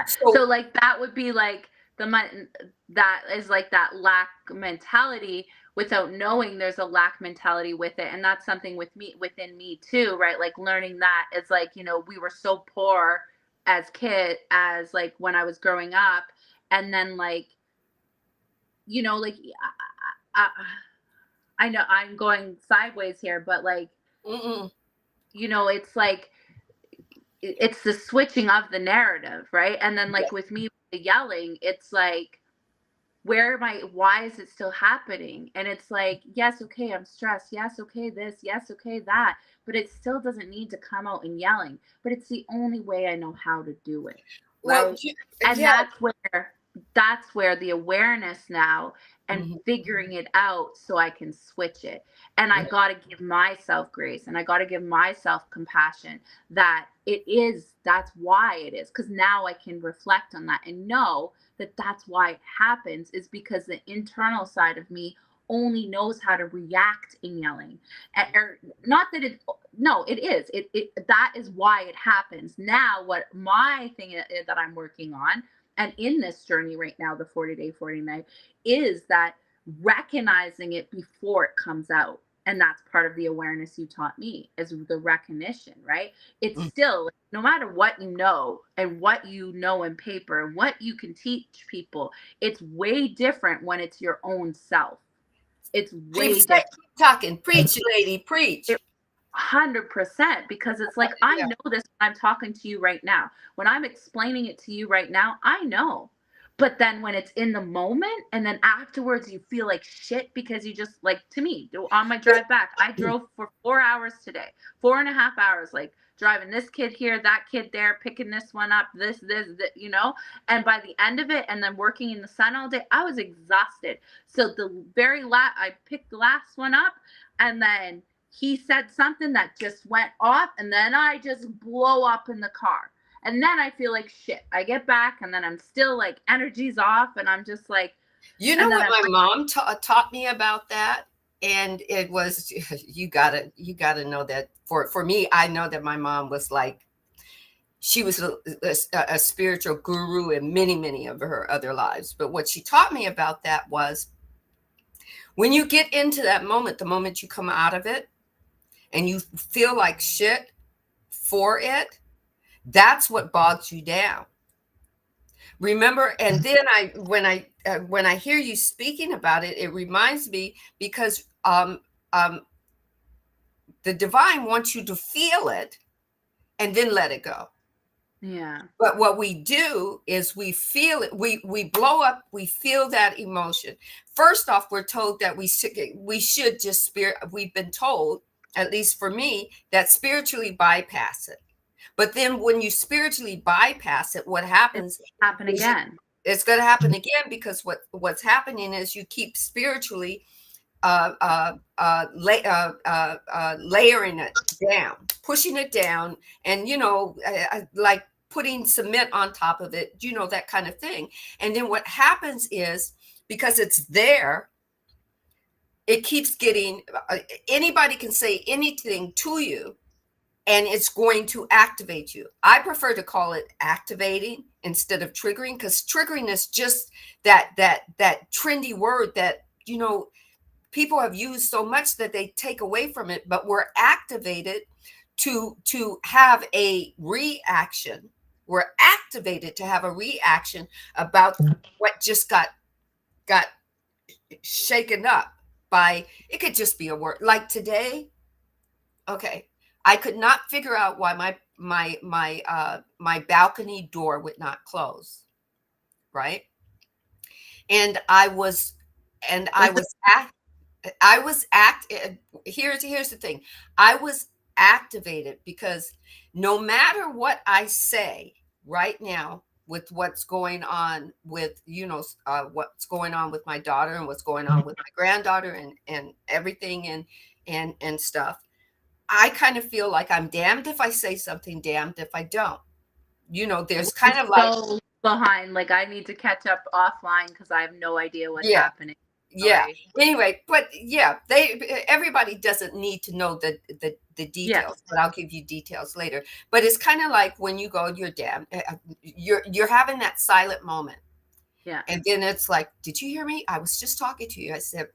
So So, like that would be like that is like that lack mentality without knowing there's a lack mentality with it. And that's something within me too, right? Like learning that it's like, we were so poor as like when I was growing up. And then like, like I, I know I'm going sideways here, but like, mm-mm, it's like it's the switching of the narrative, right? And then yeah. like with me the yelling, it's like where am I, why is it still happening? And it's like, yes, okay, I'm stressed. Yes, okay, this, yes, okay, that. But it still doesn't need to come out in yelling. But it's the only way I know how to do it. Well, Right. And yeah. that's where the awareness now and Mhm, figuring it out so I can switch it. And I yeah. gotta give myself grace and I gotta give myself compassion that that's why it is. Cause now I can reflect on that and know that that's why it happens is because the internal side of me only knows how to react in yelling. Or not that it no, it is. That is why it happens. Now what my thing is that I'm working on and in this journey right now, the 40-day, 40 night, is that recognizing it before it comes out. And that's part of the awareness you taught me is the recognition, right? It's Mm. still no matter what you know and what you know in paper and what you can teach people, it's way different when it's your own self. It's Keep way say, different. keep talking. Preach, lady, preach. 100% because it's like I Yeah. know this when I'm talking to you right now. When I'm explaining it to you right now, I know. But then when it's in the moment and then afterwards you feel like shit because you just like to me on my drive back, I drove for 4 hours today, 4.5 hours, like driving this kid here, that kid there, picking this one up, this. And by the end of it, and then working in the sun all day, I was exhausted. So the very last, I picked the last one up, and then he said something that just went off and then I just blow up in the car. And then I feel like shit. I get back and then I'm still like energy's off and I'm just like You know and then what I'm my mom taught me about that? And it was, you gotta know that for me, I know that my mom was like, she was a spiritual guru in many, many of her other lives. But what she taught me about that was, when you get into that moment, the moment you come out of it and you feel like shit for it, that's what bogs you down. Remember, and then when I hear you speaking about it, it reminds me, because um the divine wants you to feel it and then let it go. yeah. But what we do is we feel it, we blow up, we feel that emotion. First off, we're told that we should just we've been told, at least for me, that spiritually bypass it. But then when you spiritually bypass it, what It happens happened is again. it's going to happen again, because what's happening is you keep spiritually layering it down, pushing it down, and like putting cement on top of it, that kind of thing. And then what happens is, because it's there, it keeps getting, anybody can say anything to you, and it's going to activate you. I prefer to call it activating instead of triggering, because triggering is just that trendy word that people have used so much that they take away from it. But we're activated to have a reaction. We're activated to have a reaction about what just got shaken up by, it could just be a word like today. Okay. I could not figure out why my balcony door would not close, right? And I was and Was it? I was here's the thing. I was activated because no matter what I say right now with what's going on with, what's going on with my daughter and what's going on with my granddaughter and everything and stuff, I kind of feel like I'm damned if I say something, damned if I don't. There's We're kind of like, so behind. Like I need to catch up offline because I have no idea what's yeah. happening. Yeah. Sorry. Anyway, but yeah, everybody doesn't need to know the details, Yes. but I'll give you details later. But it's kind of like when you go, you're damn, you're having that silent moment. Yeah. And then it's like, did you hear me? I was just talking to you. I said,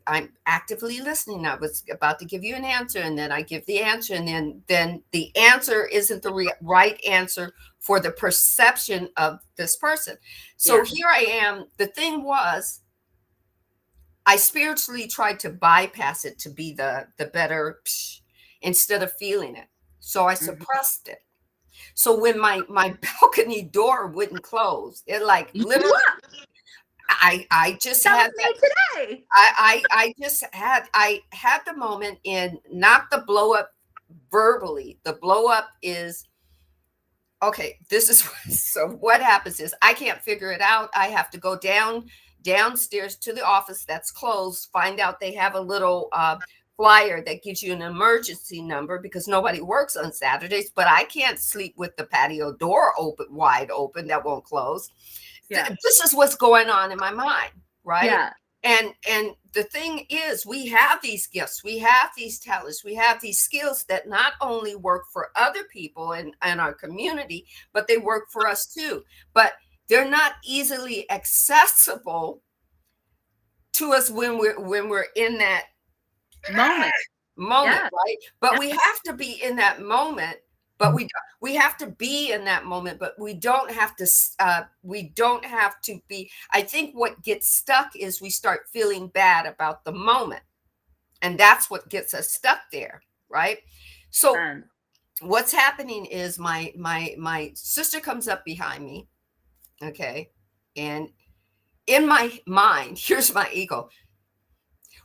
I'm actively listening. I was about to give you an answer, and then I give the answer, and then the answer isn't the right answer for the perception of this person. So Yeah. here I am. The thing was, I spiritually tried to bypass it to be the better instead of feeling it. So I Mhm. suppressed it. So when my balcony door wouldn't close, it like You literally up? I just That was had that me today. I had the moment in, not the blow up verbally. The blow up is, okay, this is so what happens is I can't figure it out. I have to go downstairs to the office that's closed, find out they have a little flyer that gives you an emergency number because nobody works on Saturdays, but I can't sleep with the patio door wide open that won't close. Yeah. This is what's going on in my mind, right? Yeah. And the thing is, we have these gifts, we have these talents, we have these skills that not only work for other people and our community, but they work for us too. But they're not easily accessible to us when we're in that Moment. moment, Yeah. right? But Yeah. we have to be in that moment. But we have to be in that moment, but we don't have to. We don't have to be. I think what gets stuck is we start feeling bad about the moment, and that's what gets us stuck there, right? So And what's happening is my sister comes up behind me, okay, and in my mind, here's my ego.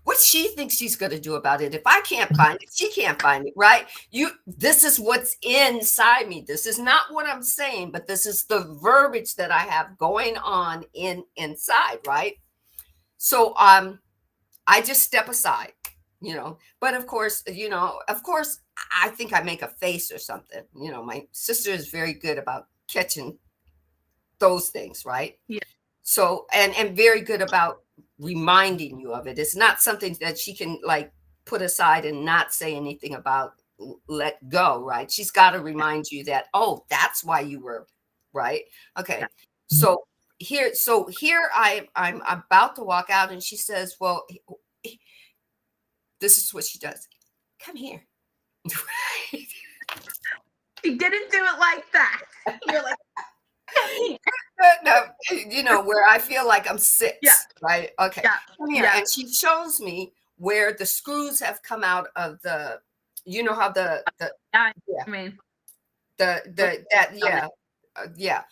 What she thinks she's going to do about it? If I can't find it, she can't find it, right? This is what's inside me. This is not what I'm saying, but this is the verbiage that I have going on inside, right? So I just step aside, but of course I think I make a face or something. My sister is very good about catching those things, right? yeah. So, and very good about reminding you of it. It's not something that she can like put aside and not say anything about, let go, right? She's got to remind you that, oh, that's why you were right. Okay. So here I'm about to walk out, and she says, well, this is what she does. Come here. She didn't do it like that. You're like, No, where I feel like I'm six, yeah. right? Okay, Yeah. come here. Yeah. And she shows me where the screws have come out of how Yeah. yeah, I mean, yeah, yeah.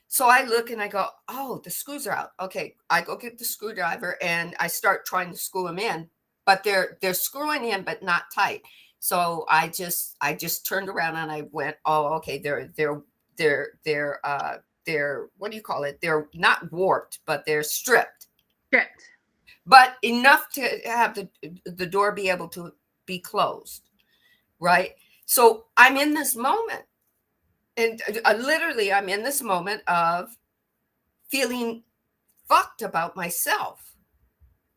So I look and I go, oh, the screws are out. Okay, I go get the screwdriver and I start trying to screw them in, but they're screwing in, but not tight. So I just turned around and I went, oh, okay, they're what do you call it? They're not warped, but they're stripped, stripped. but enough to have the door be able to be closed, right? So I'm in this moment, and literally I'm in this moment of feeling fucked about myself,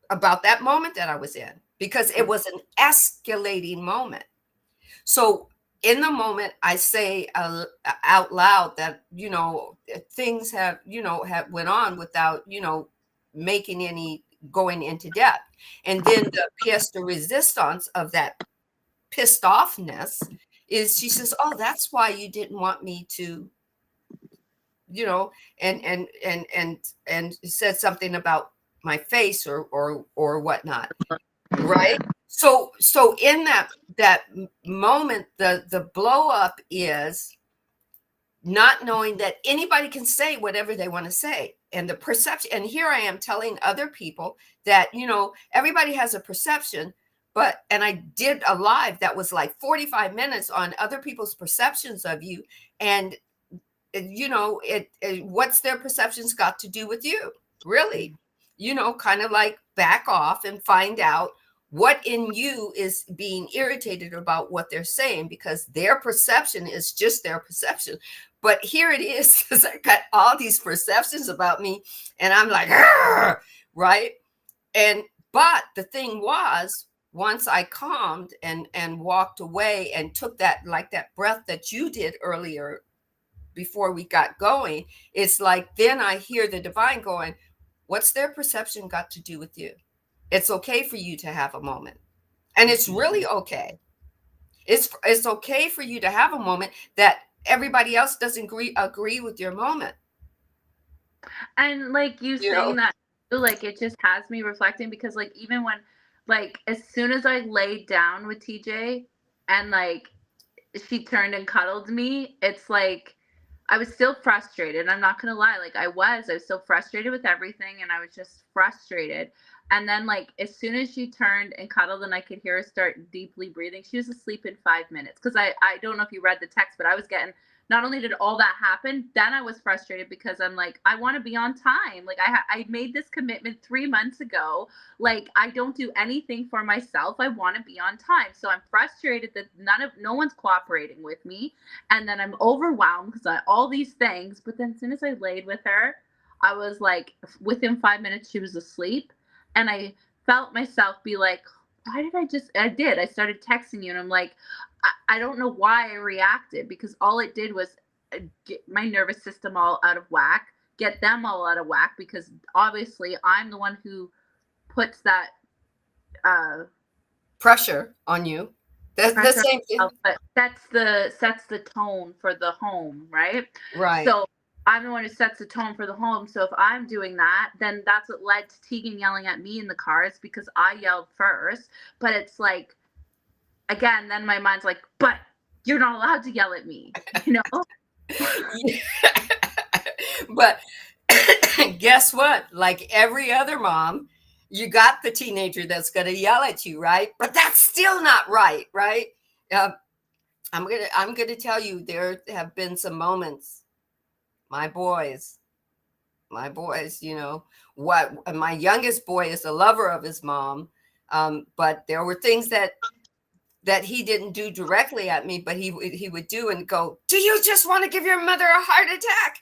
about that moment that I was in, because it was an escalating moment. So in the moment, I say out loud that, things have went on without, making any going into depth. And then the pièce de résistance of that pissed offness is, she says, oh, that's why you didn't want me to, and said something about my face or whatnot, right? So in that moment, the blow up is not knowing that anybody can say whatever they want to say. and the perception, and here I am telling other people that, everybody has a perception, but, and I did a live that was like 45 minutes on other people's perceptions of you. And what's their perceptions got to do with you, really? Kind of like back off and find out what in you is being irritated about what they're saying, because their perception is just their perception. But here it is, because I got all these perceptions about me, and I'm like, "Argh!" Right? And but the thing was, once I calmed and walked away and took that, like that breath that you did earlier before we got going, it's like then I hear the divine going, what's their perception got to do with you? It's okay for you to have a moment. And it's really okay. It's okay for you to have a moment that everybody else doesn't agree with your moment. And like you You know, saying that, like it just has me reflecting, because like even when, like as soon as I laid down with TJ and like she turned and cuddled me, it's like I was still frustrated. I'm not gonna lie, like I was still frustrated with everything, and I was just frustrated. And then like as soon as she turned and cuddled and I could hear her start deeply breathing, she was asleep in 5 minutes. Because I don't know if you read the text, but I was getting, not only did all that happen, then I was frustrated because I'm like, I want to be on time. Like I made this commitment 3 months ago. Like I don't do anything for myself. I want to be on time. So I'm frustrated that no one's cooperating with me. And then I'm overwhelmed because I all these things. But then as soon as I laid with her, I was like, within 5 minutes she was asleep. And I felt myself be like, why did I did. I started texting you and I'm like, I don't know why I reacted, because all it did was get my nervous system all out of whack, get them all out of whack, because obviously I'm the one who puts that uh, pressure on you. The pressure same on thing. myself, but sets the tone for the home, right? Right. So I'm the one who sets the tone for the home. So if I'm doing that, then that's what led to Tegan yelling at me in the car. It's because I yelled first. But it's like, again, then my mind's like, but you're not allowed to yell at me, you know? But guess what? Like every other mom, you got the teenager that's going to yell at you, right? But that's still not right, right? Uh, I'm gonna tell you, there have been some moments, my boys, what my youngest boy is a lover of his mom, but there were things that he didn't do directly at me, but he would do and go, do you just want to give your mother a heart attack?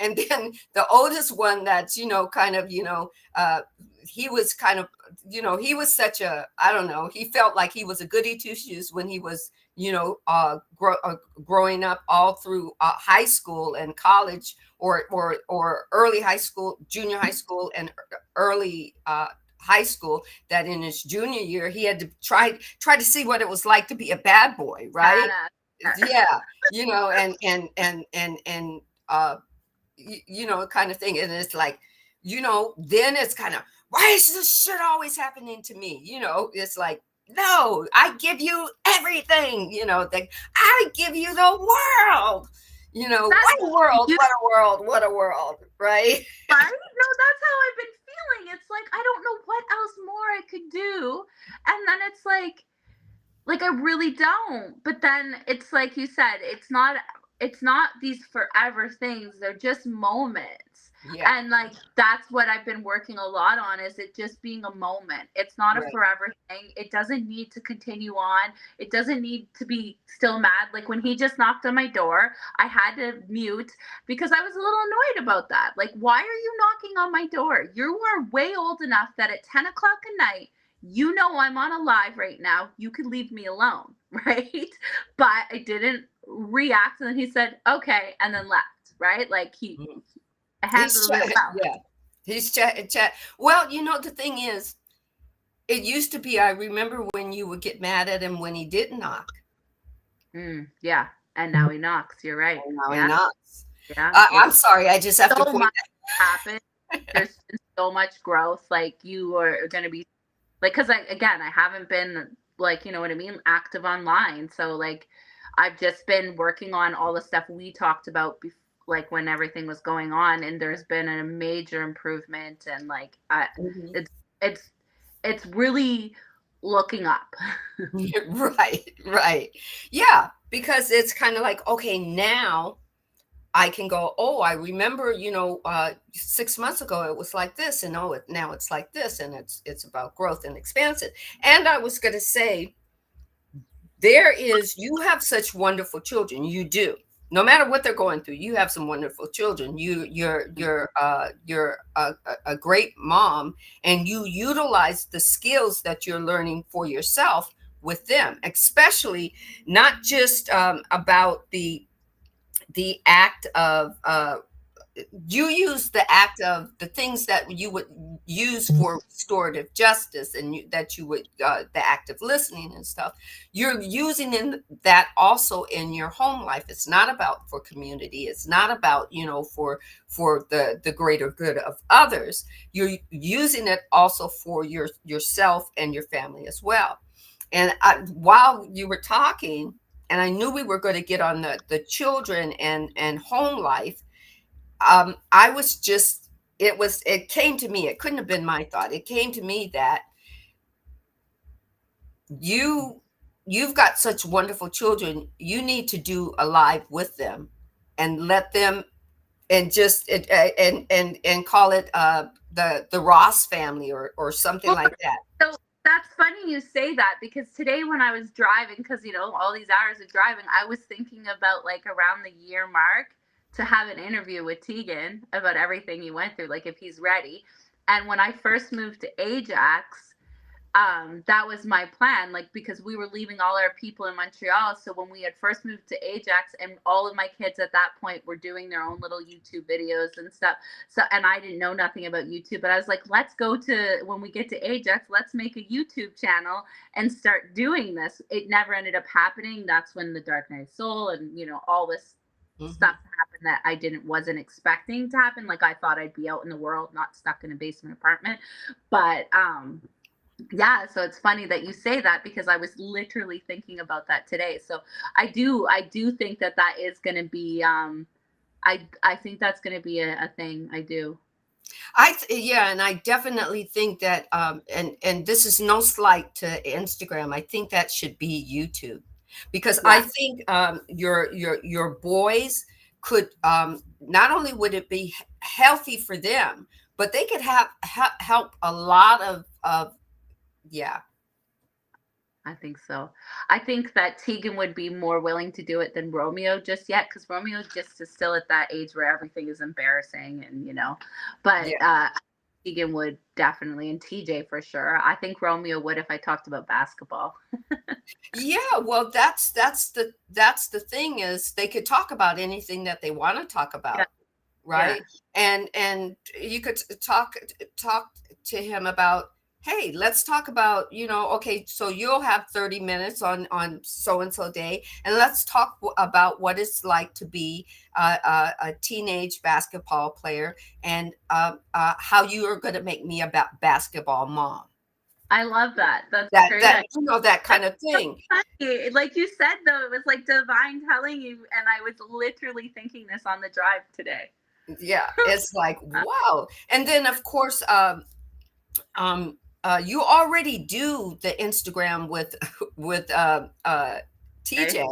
And then the oldest one, that's kind of he was kind of he was such a, I don't know, he felt like he was a goody two shoes when he was growing up all through high school and college, or early high school, junior high school, and early high school, that in his junior year he had to try to see what it was like to be a bad boy, right? Badass. Yeah, and kind of thing. And it's like, then it's kind of, why is this shit always happening to me? It's like, no, I give you everything, like, I give you the world. That's What a world, you, what a world, what a world, right? right? No, that's how I've been feeling. It's like I don't know what else more I could do. And then it's like I really don't. But then it's like you said, it's not these forever things. They're just moments. Yeah, And like that's what I've been working a lot on, is it just being a moment. It's not a right. forever thing. It doesn't need to continue on. It doesn't need to be still mad. Like when he just knocked on my door, I had to mute because I was a little annoyed about that. Like, why are you knocking on my door? You are way old enough that at 10 o'clock at night, I'm on a live right now. You could leave me alone, right? But I didn't react. And then he said, okay, and then left, right? Like Mhm. I handled it well. Yeah, he's chat. Well, the thing is, it used to be, I remember when you would get mad at him when he didn't knock, Yeah. And now he knocks. You're right. and now he Yeah. knocks. Yeah. I'm It's sorry, I just have to so point much happened. There's been so much growth. Like you are going to be like, because I haven't been, like, you know what I mean, active online. So like I've just been working on all the stuff we talked about like when everything was going on, and there's been a major improvement, and like Mhm. it's it's it's really looking up. Right, right. Yeah, because it's kind of like, okay, now I can go, oh, I remember, 6 months ago it was like this, and oh, now it's like this, and it's about growth and expansion. And I was going to say, you have such wonderful children. You do. No matter what they're going through, you have some wonderful children. You're a great mom, and you utilize the skills that you're learning for yourself with them, especially not just about the act of you use the act of the things that you would use for restorative justice, and that you would the act of listening and stuff. You're using in that also in your home life. It's not about for community. It's not about for the greater good of others. You're using it also for yourself and your family as well. And while you were talking, and I knew we were going to get on the children and home life, I was just, it came to me, it couldn't have been my thought. It came to me that you you've got such wonderful children. You need to do a live with them and let them, and just and call it the Ross family, or something Well, like that. so that's funny you say that, because today when I was driving, because all these hours of driving, I was thinking about like around the year mark to have an interview with Tegan about everything he went through, like if he's ready. And when I first moved to Ajax, that was my plan, like because we were leaving all our people in Montreal. So when we had first moved to Ajax, and all of my kids at that point were doing their own little YouTube videos and stuff, so, and I didn't know nothing about YouTube, but I was like, let's go to, when we get to Ajax, let's make a YouTube channel and start doing this. It never ended up happening. That's when the Dark Night Soul and all this Hmm. stuff happened that I didn't wasn't expecting to happen. Like I thought I'd be out in the world, not stuck in a basement apartment. But yeah, so it's funny that you say that, because I was literally thinking about that today. So I do think that that is going to be I think that's going to be a thing. I do. Yeah, and I definitely think that, and this is no slight to Instagram. I think that should be YouTube, because I Yeah. think your boys could, not only would it be healthy for them, but they could help a lot of yeah. I think so. I think that Tegan would be more willing to do it than Romeo just yet, because Romeo just is still at that age where everything is embarrassing, and but Yeah. Tegan would definitely, and TJ for sure. I think Romeo would if I talked about basketball. Yeah, well, that's the thing, is they could talk about anything that they want to talk Yeah. about, Yeah. right? And you could talk to him about, hey, let's talk about, okay, so you'll have 30 minutes on so and so day, and let's talk about what it's like to be a teenage basketball player, and how you are going to make me a basketball mom. I love that. That's a That great that idea. that That's kind of so thing. funny. Like you said, though, it was like divine telling you, and I was literally thinking this on the drive today. Yeah, it's like, wow. And then of course, you already do the Instagram with with Okay. TJ,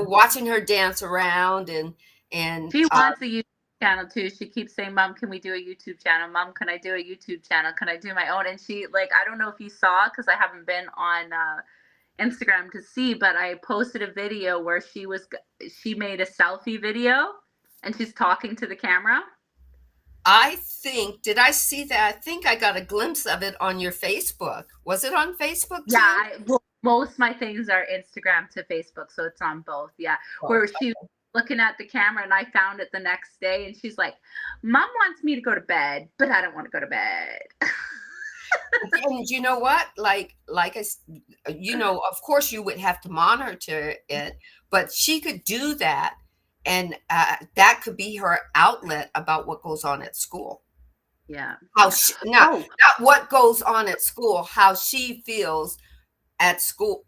watching her dance around, and She wants a YouTube channel too. She keeps saying, "Mom, can we do a YouTube channel? Mom, can I do a YouTube channel? Can I do my own?" And she, like, I don't know if you saw, because I haven't been on Instagram to see, but I posted a video where she made a selfie video, and she's talking to the camera. I think, did I see that? I think I got a glimpse of it on your Facebook. Was it on Facebook Yeah, too? well, most of my things are Instagram to Facebook, so it's on both. Yeah, Both. where she was looking at the camera, and I found it the next day, and she's like, "Mom wants me to go to bed, but I don't want to go to bed." And you know what? Of course you would have to monitor it, but she could do that, and that could be her outlet about what goes on at school. Yeah. How she, Oh, not what goes on at school, how she feels at school.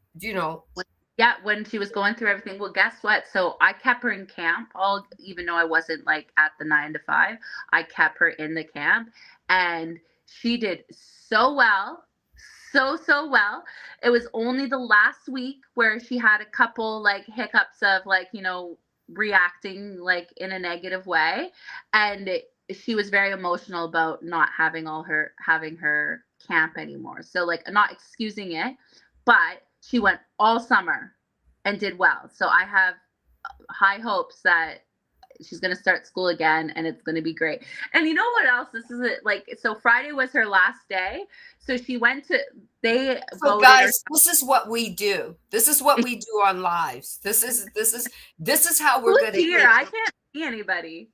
Yeah, when she was going through everything. Well, guess what? So I kept her in camp, all even though I wasn't like at the 9 to 5. I kept her in the camp, and she did so well, so well. It was only the last week where she had a couple like hiccups of like reacting like in a negative way, and she was very emotional about not having her camp anymore. So like not excusing it, but she went all summer and did well. So I have high hopes that she's going to start school again and it's going to be great. And you know what else? This is it. Like, so Friday was her last day. So she went to, they So voted her. guys, this is what we do. This is what we do on lives. This is how we're Who's going to here? get. I can't see anybody.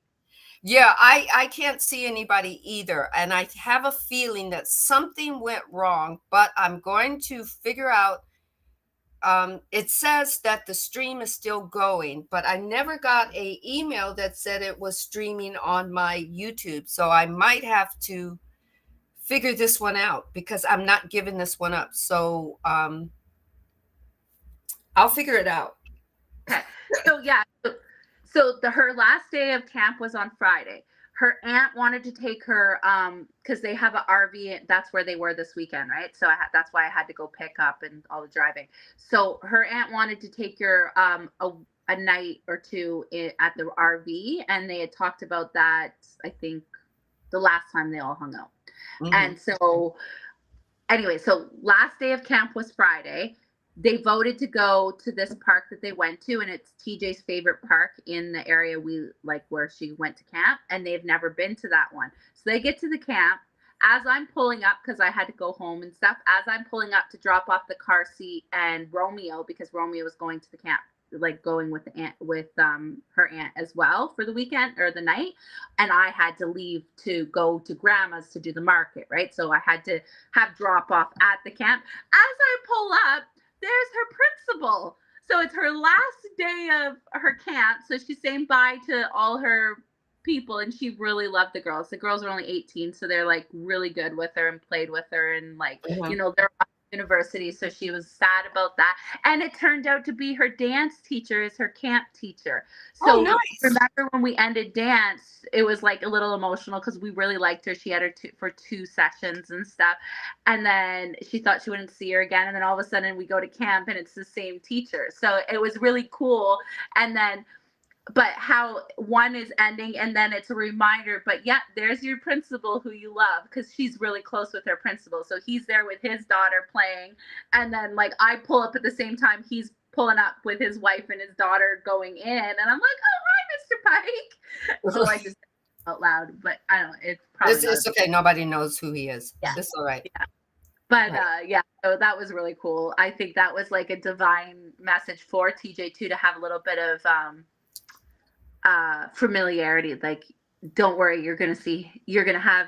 Yeah, I can't see anybody either, and I have a feeling that something went wrong, but I'm going to figure out. It says that the stream is still going, but I never got a email that said it was streaming on my YouTube. So I might have to figure this one out because I'm not giving this one up. So I'll figure it out. Okay. So yeah. Her last day of camp was on Friday. Her aunt wanted to take her because they have an RV. That's where they were this weekend, right? So that's why I had to go pick up and all the driving. So her aunt wanted to take her a night or two at the RV, and they had talked about that. I think the last time they all hung out. Mhm. And so anyway, so last day of camp was Friday. They voted to go to this park that they went to, and it's TJ's favorite park in the area we like where she went to camp, and they've never been to that one. So they get to the camp. As I'm pulling up, because I had to go home and stuff, as I'm pulling up to drop off the car seat and Romeo, because Romeo was going to the camp, like going with the aunt, with her aunt as well for the weekend or the night, and I had to leave to go to grandma's to do the market, right? So I had to have drop off at the camp. As I pull up, there's her principal. So it's her last day of her camp. So she's saying bye to all her people, and she really loved the girls. The girls are only 18, so they're like really good with her and played with her, and like, Mhm. they're off university, so she was sad about that. And it turned out to be her dance teacher is her camp teacher. Oh, So nice. remember when we ended dance, it was like a little emotional because we really liked her. She had her for 2 sessions and stuff, and then she thought she wouldn't see her again, and then all of a sudden we go to camp and it's the same teacher. So it was really cool. And then but how one is ending and then it's a reminder, but yeah, there's your principal who you love, because she's really close with her principal, so he's there with his daughter playing, and then like I pull up at the same time he's pulling up with his wife and his daughter going in, and I'm like, oh hi, Mr. Pike. So I just out loud, but I don't know, it's probably not It's as, okay. Nobody knows who he is. yeah, It's all right. yeah. But Right. yeah, so that was really cool. I think that was like a divine message for TJ too, to have a little bit of familiarity. Like, don't worry, you're gonna have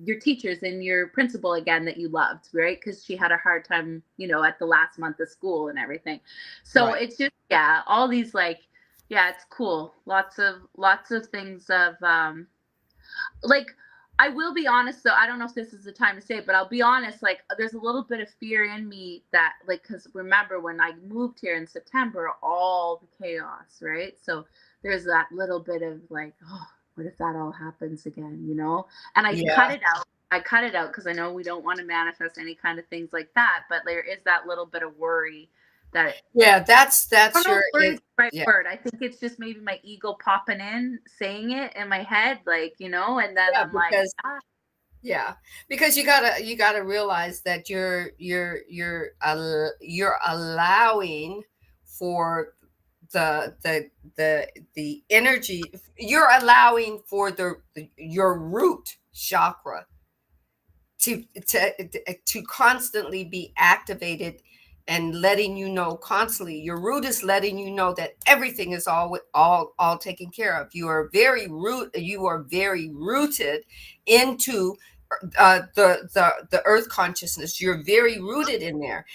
your teachers and your principal again that you loved, right? Because she had a hard time, at the last month of school and everything. So Right. it's just, yeah, all these like, yeah, it's cool. Lots of things of like, I will be honest though, I don't know if this is the time to say it, but I'll be honest, like there's a little bit of fear in me that, like, because remember when I moved here in September, all the chaos, right? So there's that little bit of like, oh, what if that all happens again, And I Yeah. cut it out. I cut it out because I know we don't want to manifest any kind of things like that, but there is that little bit of worry that, Yeah. I That's don't know your. if worry is the right Yeah. word. I think it's just maybe my ego popping in, saying it in my head, like, and then Yeah. I'm like, ah, Yeah, because you gotta realize that you're allowing for the energy. You're allowing for your root chakra to constantly be activated, and letting you know constantly. Your root is letting you know that everything is all taken care of. You are very rooted into the earth consciousness. You're very rooted in there.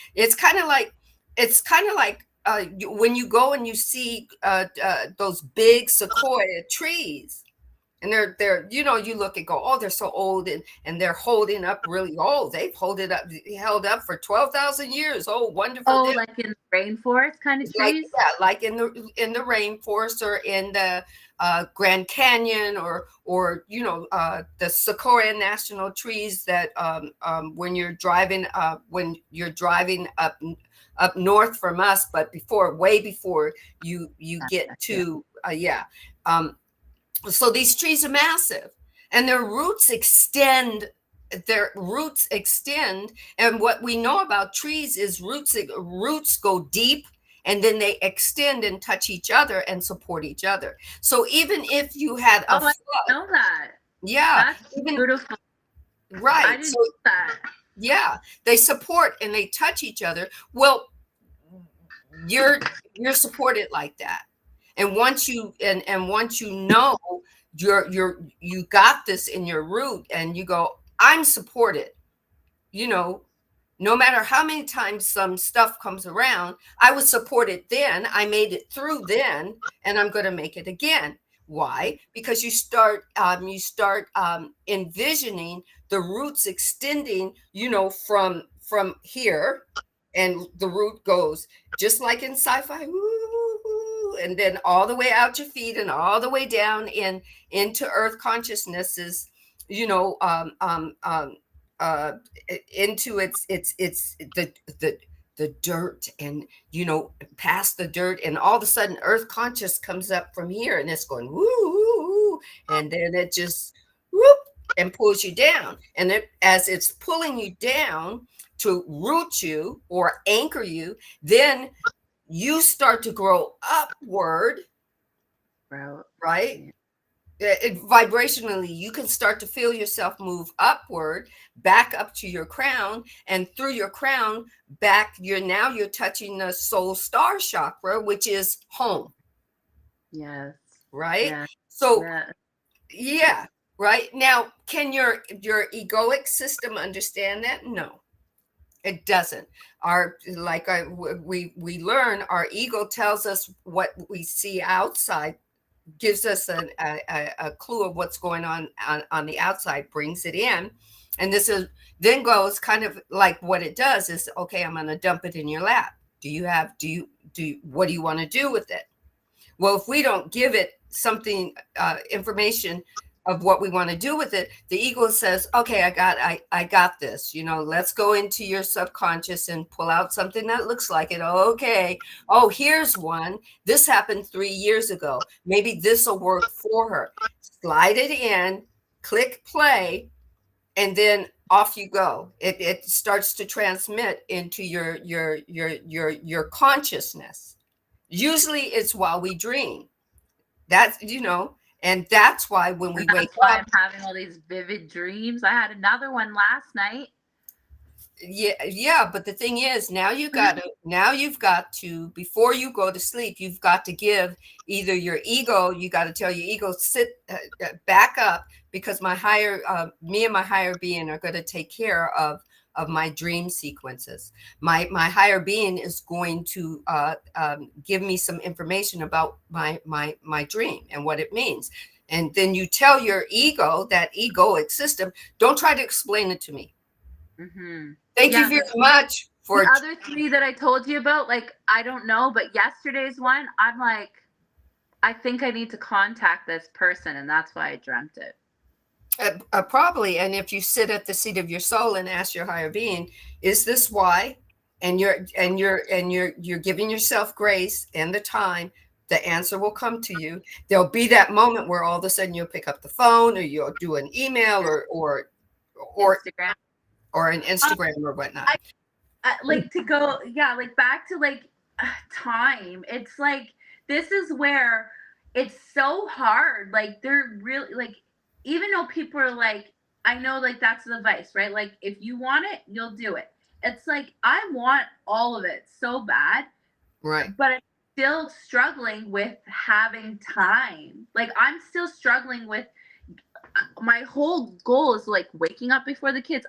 When you go and you see those big sequoia trees. And they're you look and go, oh, they're so old, and they're holding up really old. They've held up for 12,000 years. Oh, wonderful. Oh, like in the rainforest kind of Like, trees? yeah, like in the rainforest, or in the Grand Canyon, or the Sequoia national trees, that when you're driving up north from us, but way before you get Yeah. to yeah. um, so these trees are massive, and their roots extend. And what we know about trees is roots go deep, and then they extend and touch each other and support each other. So even if you had a Oh, I flood, didn't know that. yeah, That's even beautiful. I right. didn't So know that. yeah, they support and they touch each other. Well, you're you're supported like that. And once you know you got this in your root, and you go, I'm supported, you know no matter how many times some stuff comes around, I was supported then, I made it through then, and I'm going to make it again. Why? Because you start envisioning the roots extending, from here, and the root goes just like in sci-fi, woo, and then all the way out your feet, and all the way down into earth consciousnesses, you know um um um uh into it's the dirt, and past the dirt, and all of a sudden earth conscious comes up from here, and it's going woo, woo, woo, and then it just whoop, and pulls you down, and as it's pulling you down to root you or anchor you, then you start to grow upward, Bro. right? Yeah. Vibrationally, you can start to feel yourself move upward, back up to your crown, and through your crown back. You're touching the soul star chakra, which is home, Yes. right? Yeah. So Yeah. yeah, right. Now, can your egoic system understand that? No, it doesn't. We learn, our ego tells us what we see outside, gives us a clue of what's going on the outside, brings it in, and this is then goes kind of like, what it does is, okay, I'm going to dump it in your lap. What do you want to do with it? Well, if we don't give it something, information of what we want to do with it, the ego says, okay, I got this. Let's go into your subconscious and pull out something that looks like it. Okay. Oh, here's one. This happened 3 years ago. Maybe this will work for her. Slide it in, click play, and then off you go. It starts to transmit into your consciousness. Usually it's while we dream. And that's why when we And wake that's why up, I'm having all these vivid dreams. I had another one last night. yeah, but the thing is, now you've got to, before you go to sleep, you've got to give either your ego, you got to tell your ego, sit, back up, because me and my higher being are going to take care of my dream sequences. My higher being is going to give me some information about my dream and what it means. And then you tell your ego, that egoic system, don't try to explain it to me. Mm-hmm. Thank you Yeah, very much the for. other three that I told you about, like, I don't know, but yesterday's one, I'm like, I think I need to contact this person, and that's why I dreamt it. Probably. And if you sit at the seat of your soul and ask your higher being, is this why? And you're giving yourself grace and the time, the answer will come to you. There'll be that moment where all of a sudden you'll pick up the phone, or you'll do an email, or Instagram. or an Um, Instagram or whatnot. like to go, yeah, like back to like time. It's like this is where it's so hard. Like they're really like, even though people are like, I know like that's the advice, right? Like if you want it, you'll do it. It's like I want all of it so bad, Right. but I'm still struggling with having time. Like I'm still struggling with my whole goal is like waking up before the kids.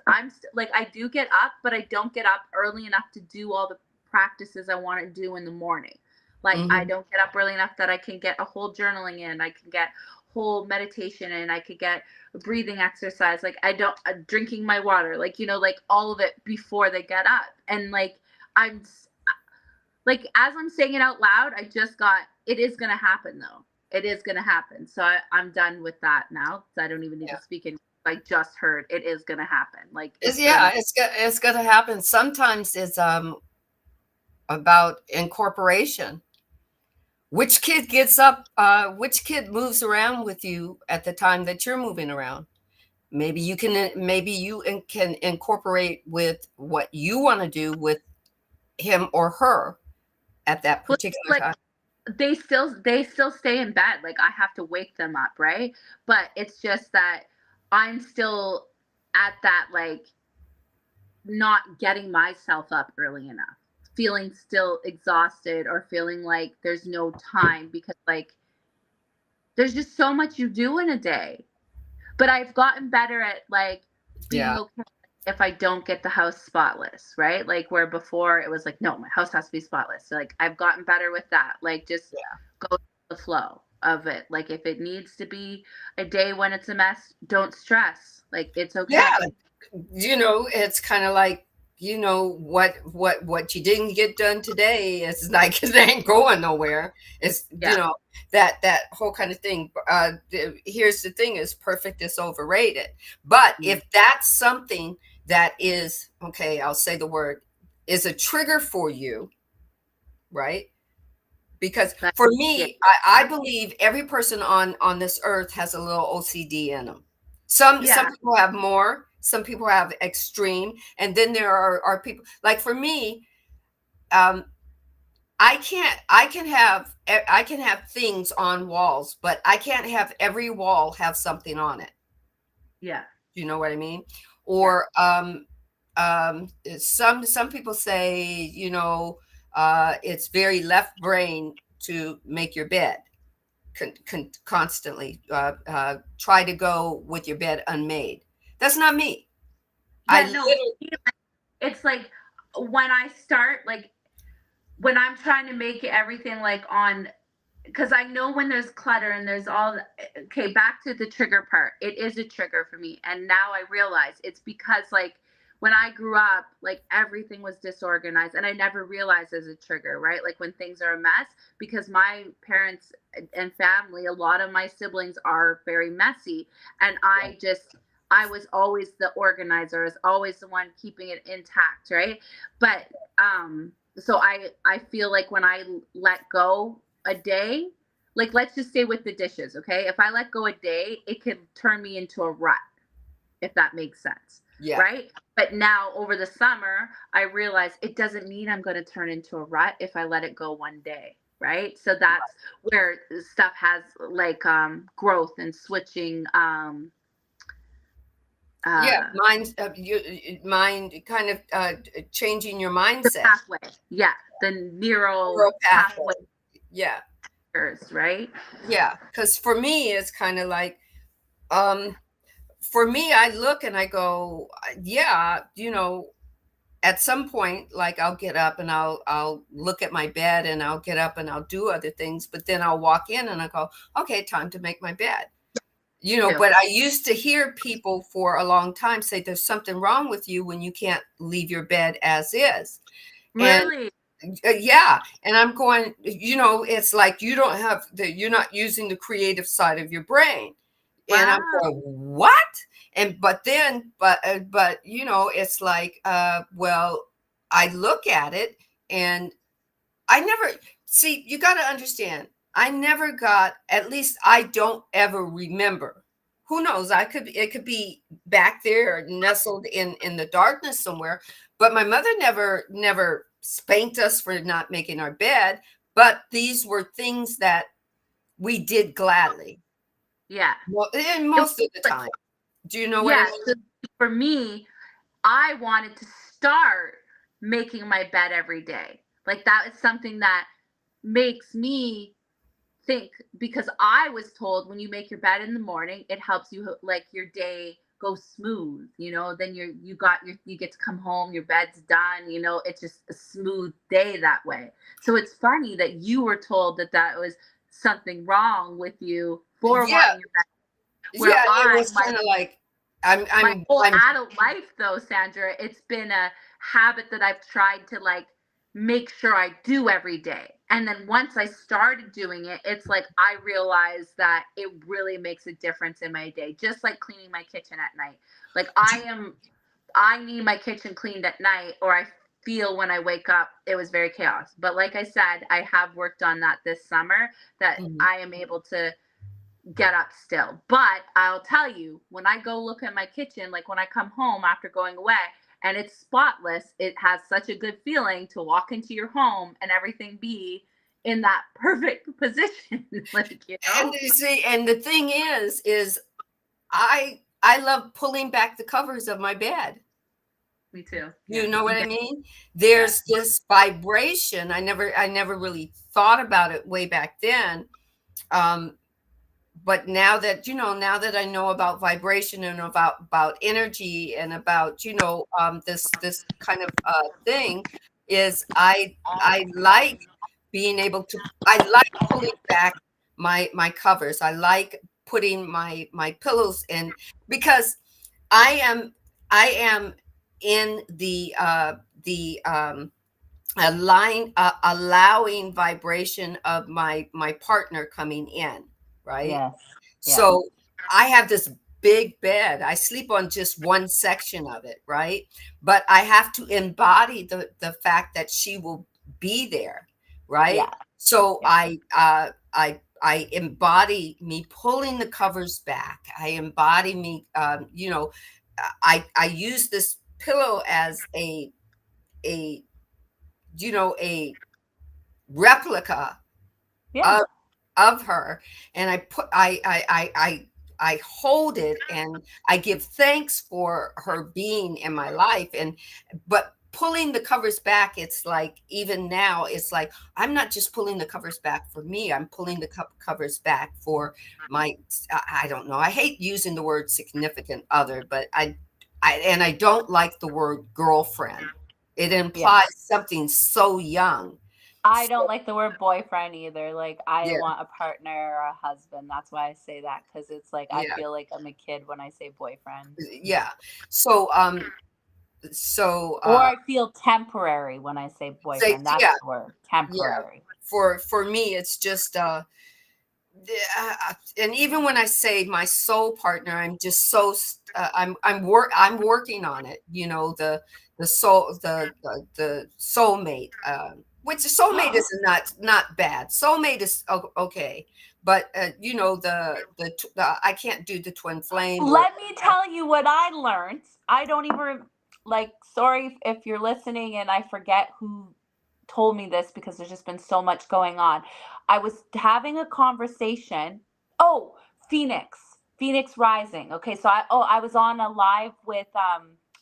Like I do get up, but I don't get up early enough to do all the practices I want to do in the morning. Like I Hmm. don't get up early enough that I can get a whole journaling in. I can get whole meditation and I could get a breathing exercise. Like I don't drinking my water, like, you know, like all of it before they get up. And like I'm like, as I'm saying it out loud, I just got, it is going to happen though. It is going to happen. So I'm done with that now. So I don't even need to Yeah. speak in. I just heard it is going to happen. Like It's, it's going yeah, to, it's gonna happen. Sometimes it's about incorporation. Which kid gets up? Which kid moves around with you at the time that you're moving around? Maybe you can incorporate with what you want to do with him or her at that well, particular like time. they still stay in bed. Like I have to wake them up. Right. But it's just that I'm still at that, like, not getting myself up early enough, feeling still exhausted or feeling like there's no time because like there's just so much you do in a day. But I've gotten better at like being Yeah, okay if I don't get the house spotless, right? Like where before it was like, no, my house has to be spotless. So like I've gotten better with that. Like just go with the flow of it. Like if it needs to be a day when it's a mess, don't stress. Like it's yeah. okay. It's kind of like, what you didn't get done today. It's like it ain't going nowhere. It's, Yeah. that whole kind of thing. Here's the thing: is perfect is overrated. But Mm. if that's something that is okay, I'll say the word, is a trigger for you, right? Because But for yeah. me, I believe every person on this earth has a little OCD in them. Some Yeah. people have more, some people have extreme, and then there are people like for me, um, I can have things on walls, but I can't have every wall have something on it. Yeah. Do you know what I mean? Yeah. Or some people say, it's very left brain to make your bed constantly. Try to go with your bed unmade. That's not me. I Yeah. No, literally, it's like when I start, like when I'm trying to make everything like on, because I know when there's clutter and there's all okay, back to the trigger part. It is a trigger for me. And now I realize it's because like when I grew up, like everything was disorganized and I never realized as a trigger, right? Like when things are a mess, because my parents and family, a lot of my siblings are very messy. And I was always the organizer, I was always the one keeping it intact, right? But so I feel like when I let go a day, like let's just stay with the dishes, okay? If I let go a day, it could turn me into a rut, if that makes sense, yeah, right? But now over the summer, I realize it doesn't mean I'm going to turn into a rut if I let it go one day, right? So that's where stuff has like growth and switching yeah. uh Mind kind of changing your the mindset, pathway. Yeah, the neural neural pathway. pathways, Yeah, right? yeah. Because for me, it's kind of like, um, for me, I look and I go, yeah, at some point, like I'll get up and I'll look at my bed and I'll get up and I'll do other things, but then I'll walk in and I go, okay, time to make my bed. Too. But I used to hear people for a long time say there's something wrong with you when you can't leave your bed as is. And Really? yeah, and I'm going, it's like you're not using the creative side of your brain. And I'm Wow. going, what? And but it's like, well, I look at it and I never see, you got to understand, I never got, at least I don't ever remember. Who knows? It could be back there nestled in the darkness somewhere. But my mother never spanked us for not making our bed. But these were things that we did gladly. Yeah. Well, and It was most of the like, time. Do you know what I yeah. mean? So for me, I wanted to start making my bed every day. Like that is something that makes me think, because I was told when you make your bed in the morning, it helps you like your day go smooth, then you get to come home, your bed's done, it's just a smooth day that way. So it's funny that you were told that that was something wrong with you before Yeah, wanting a bed. Where yeah, it was my kind of like I'm my I'm whole I'm adult life though, Sandra, it's been a habit that I've tried to like make sure I do every day. And then once I started doing it, it's like I realized that it really makes a difference in my day. Just like cleaning my kitchen at night. Like I need my kitchen cleaned at night, or I feel when I wake up it was very chaos. But like I said, I have worked on that this summer, that Mhm. I am able to get up still. But I'll tell you, when I go look at my kitchen, like when I come home after going away and it's spotless, it has such a good feeling to walk into your home and everything be in that perfect position. Like, you And know? you see, and the thing is I love pulling back the covers of my bed. Me too. You Yeah. know You what I get, mean? yeah. There's this vibration. I never really thought about it way back then. Um, but now that I know about vibration and about energy and about this kind of thing, is I like being able to I like pulling back my covers. I like putting my pillows in, because I am I am in the allowing vibration of my partner coming in, right? Yes. Yeah. So I have this big bed. I sleep on just one section of it, right? But I have to embody the fact that she will be there, right? Yeah. So Yeah. I embody me pulling the covers back. I embody me, I use this pillow as a a replica Yeah. of her, and I hold it, and I give thanks for her being in my life. And but pulling the covers back, it's like, even now it's like I'm not just pulling the covers back for me, I'm pulling the covers back for my I don't know, I hate using the word significant other, but I don't like the word girlfriend. It Yeah. implies something so young. I don't So like the word boyfriend either. Like, I yeah, want a partner or a husband. That's why I say that, because it's like I yeah, feel like I'm a kid when I say boyfriend. yeah. So so Or I feel temporary when I say say boyfriend. That's yeah, the word. yeah. Temporary. For me, it's just and even when I say my soul partner, I'm just I'm working on it. The soul the soulmate, which soulmate is not bad. Soulmate is okay, but the I can't do the twin flame where Let me tell you what I learned. I don't even, like, sorry if you're listening and I forget who told me this, because there's just been so much going on. I was having a conversation. Oh, Phoenix. Phoenix Rising. Okay, so I was on a live with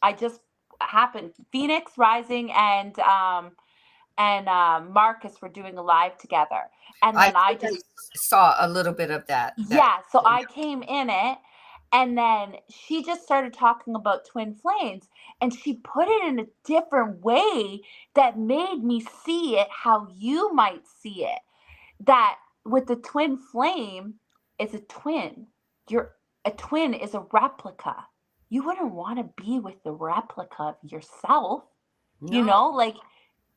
I just happened Phoenix Rising and Marcus were doing a live together. And I then I think I just, saw a little bit of that. yeah, so I came in it, and then she just started talking about twin flames, and she put it in a different way that made me see it how you might see it. That with the twin flame is a twin. You're A twin is a replica. You wouldn't want to be with the replica of yourself. No, Like,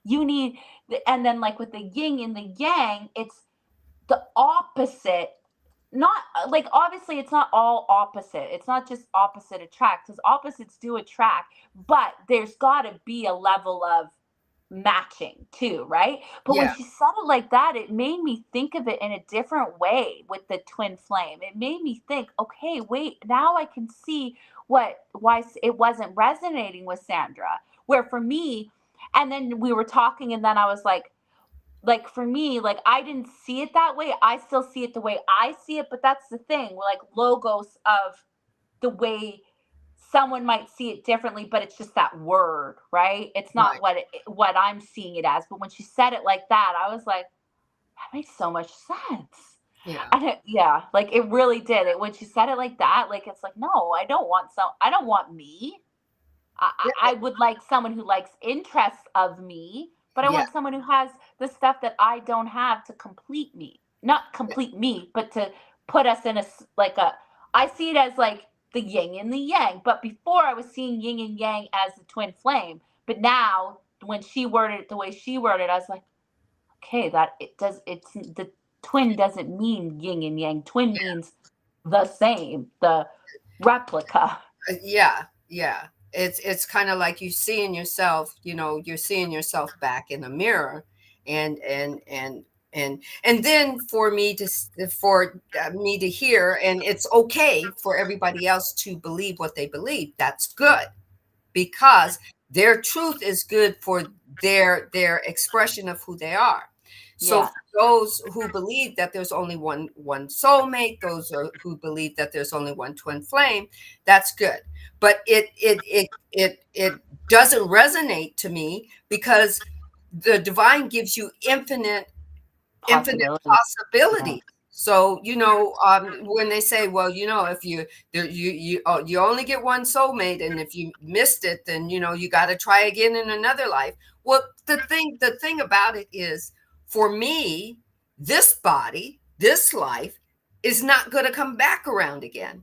you need and then, like, with the yin and the yang, it's the opposite. Not like, obviously it's not all opposite, it's not just opposite attract, because opposites do attract, but there's got to be a level of matching too, right? But when yeah, she said it like that, it made me think of it in a different way with the twin flame. It made me think, okay, wait, now I can see why it wasn't resonating with Sandra, where for me. And then we were talking, and then I was like, for me, like, I didn't see it that way. I still see it the way I see it, but that's the thing. We're like logos of the way someone might see it differently, but it's just that word, right? It's not right, what I'm seeing it as. But when she said it like that, I was like, that makes so much sense. yeah, And yeah, like, it really did. It When she said it like that, like, it's like, no, I don't want me. yeah, I would like someone who likes interests of me, but I yeah, want someone who has the stuff that I don't have to complete me. Not complete me, but to put us in like a, I see it as like the yin and the yang. But before I was seeing yin and yang as the twin flame. But now when she worded it the way she worded, I was like, okay, that it does, it's the twin doesn't mean yin and yang. Twin means the same, the replica. Yeah, yeah. It's kind of like you seeing yourself, you're seeing yourself back in the mirror, and and then for me to me to hear, and it's okay for everybody else to believe what they believe. That's good, because their truth is good for their expression of who they are. So Yeah. for those who believe that there's only one soulmate, who believe that there's only one twin flame, that's good. But it doesn't resonate to me, because the divine gives you infinite Possibility. Yeah. possibility. So, when they say, well, if you only get one soulmate, and if you missed it, then you got to try again in another life. Well, the thing about it is, for me, this body, this life, is not going to come back around again.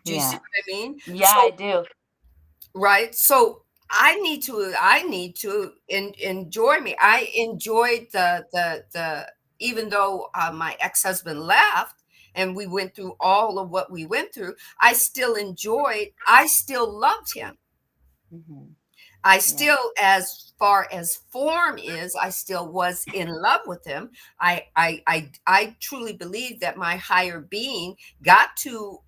Do you see Yeah. what I mean? Yeah, So, I do. right, so I need to enjoy me. I enjoyed the even though my ex-husband left, and we went through all of what we went through, I still loved him. Hmm. I Yeah. still, as far as form is, I still was in love with him. I truly believe that my higher being got to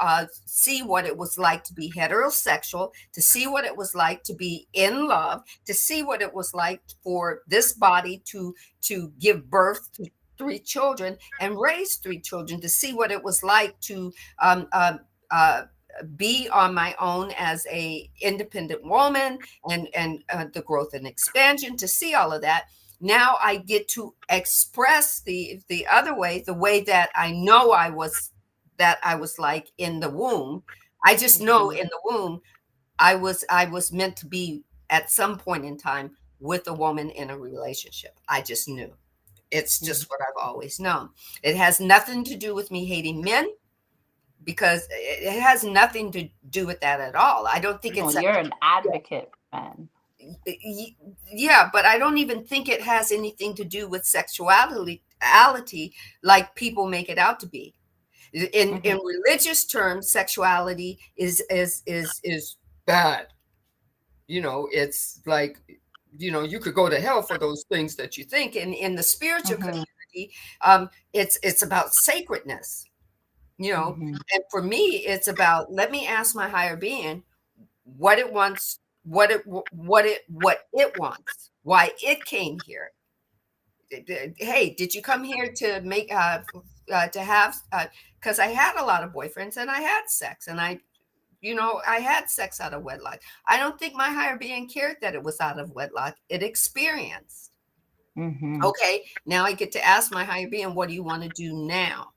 see what it was like to be heterosexual, to see what it was like to be in love, to see what it was like for this body to give birth to three children and raise three children, to see what it was like to um, uh, uh, be on my own as a independent woman, and the growth and expansion, to see all of that. Now I get to express the other way, the way that I was like in the womb. I just know Hmm. in the womb I was meant to be at some point in time with a woman in a relationship. I just knew. It's Hmm. just what I've always known. It has nothing to do with me hating men, because it has nothing to do with that at all. I don't think Well, it's a, you're an advocate, man. yeah, but I don't even think it has anything to do with sexuality, like people make it out to be. In Hmm. religious terms, sexuality is bad. It's like, you could go to hell for those things that you think. And in the spiritual Hmm. community, it's about sacredness. Hmm. And for me, it's about, let me ask my higher being what it wants, what it wants, why it came here. Hey, did you come here to make to have, because I had a lot of boyfriends, and I had sex, and I had sex out of wedlock. I don't think my higher being cared that it was out of wedlock. It experienced. Hmm. Okay, now I get to ask my higher being, what do you want to do now?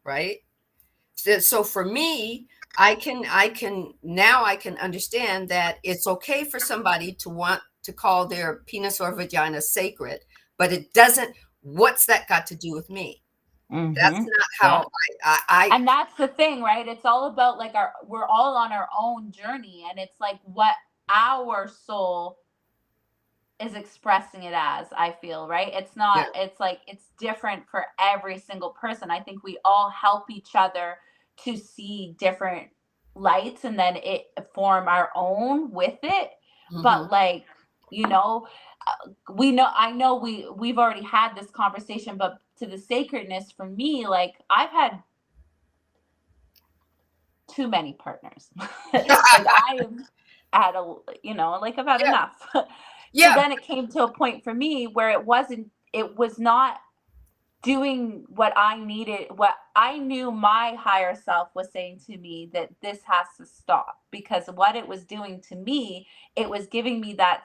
Right? So for me, I can understand that it's okay for somebody to want to call their penis or vagina sacred, but it doesn't. What's that got to do with me? That's Hmm. not Yeah. how I And that's the thing, right? It's all about like we're all on our own journey, and it's like what our soul is expressing it as, I feel, right? It's yeah. not, it's like it's different for every single person. I think we all help each other to see different lights and then it form our own with it. Hmm. But like, you know, we know, I know we've already had this conversation, but to the sacredness for me, like I've had too many partners. Like I have had a, like I've had Yeah, enough. So yeah, then it came to a point for me where it was not doing what I needed, what I knew my higher self was saying to me, that this has to stop, because what it was doing to me, it was giving me that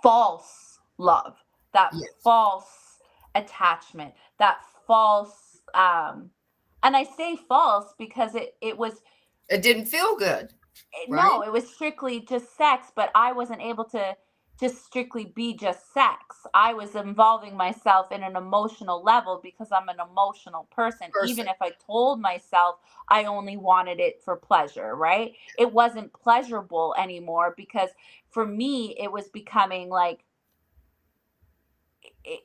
false love, that yes. false attachment, that false and I say false because it was, It didn't feel good, no, right? it was strictly just sex, but I wasn't able to. just strictly be just sex. I was involving myself in an emotional level because I'm an emotional person. Even Person. if I told myself I only wanted it for pleasure, right? It wasn't pleasurable anymore because for me, it was becoming like, it,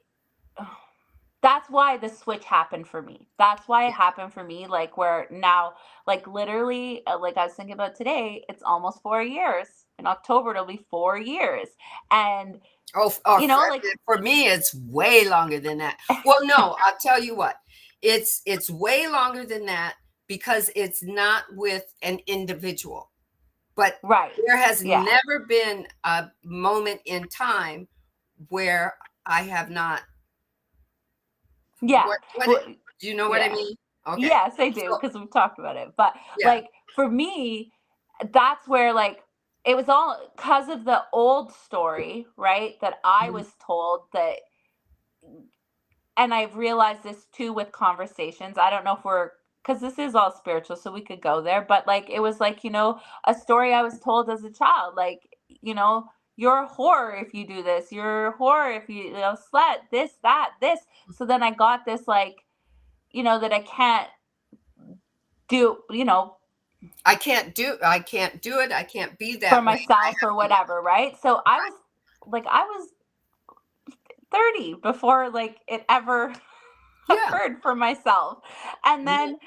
that's why the switch happened for me. That's why it happened for me. Like, where now, like, literally, like I was thinking about today, it's almost 4 years. In October, it'll be 4 years. And, Oh, you know, like, for me, it's way longer than that. Well, no, I'll tell you what. It's way longer than that because it's not with an individual. But right. there has Yeah. never been a moment in time where I have not. Yeah. What Well, do you know what I yeah. mean? Okay. Yes, I do, So because we've talked about it. But yeah. like for me, that's where like it was all because of the old story, right? That I Mhm. was told that, and I've realized this too with conversations. I don't know if we're, because this is all spiritual, so we could go there, but like it was like, a story I was told as a child, like, you're a whore if you do this, you're a whore if you slut, this, that, this. So then I got this, like, that I can't do, I can't do it. I can't be for that way. myself or whatever, right? So I was 30 before like it ever Yeah. occurred for myself. And Mhm. then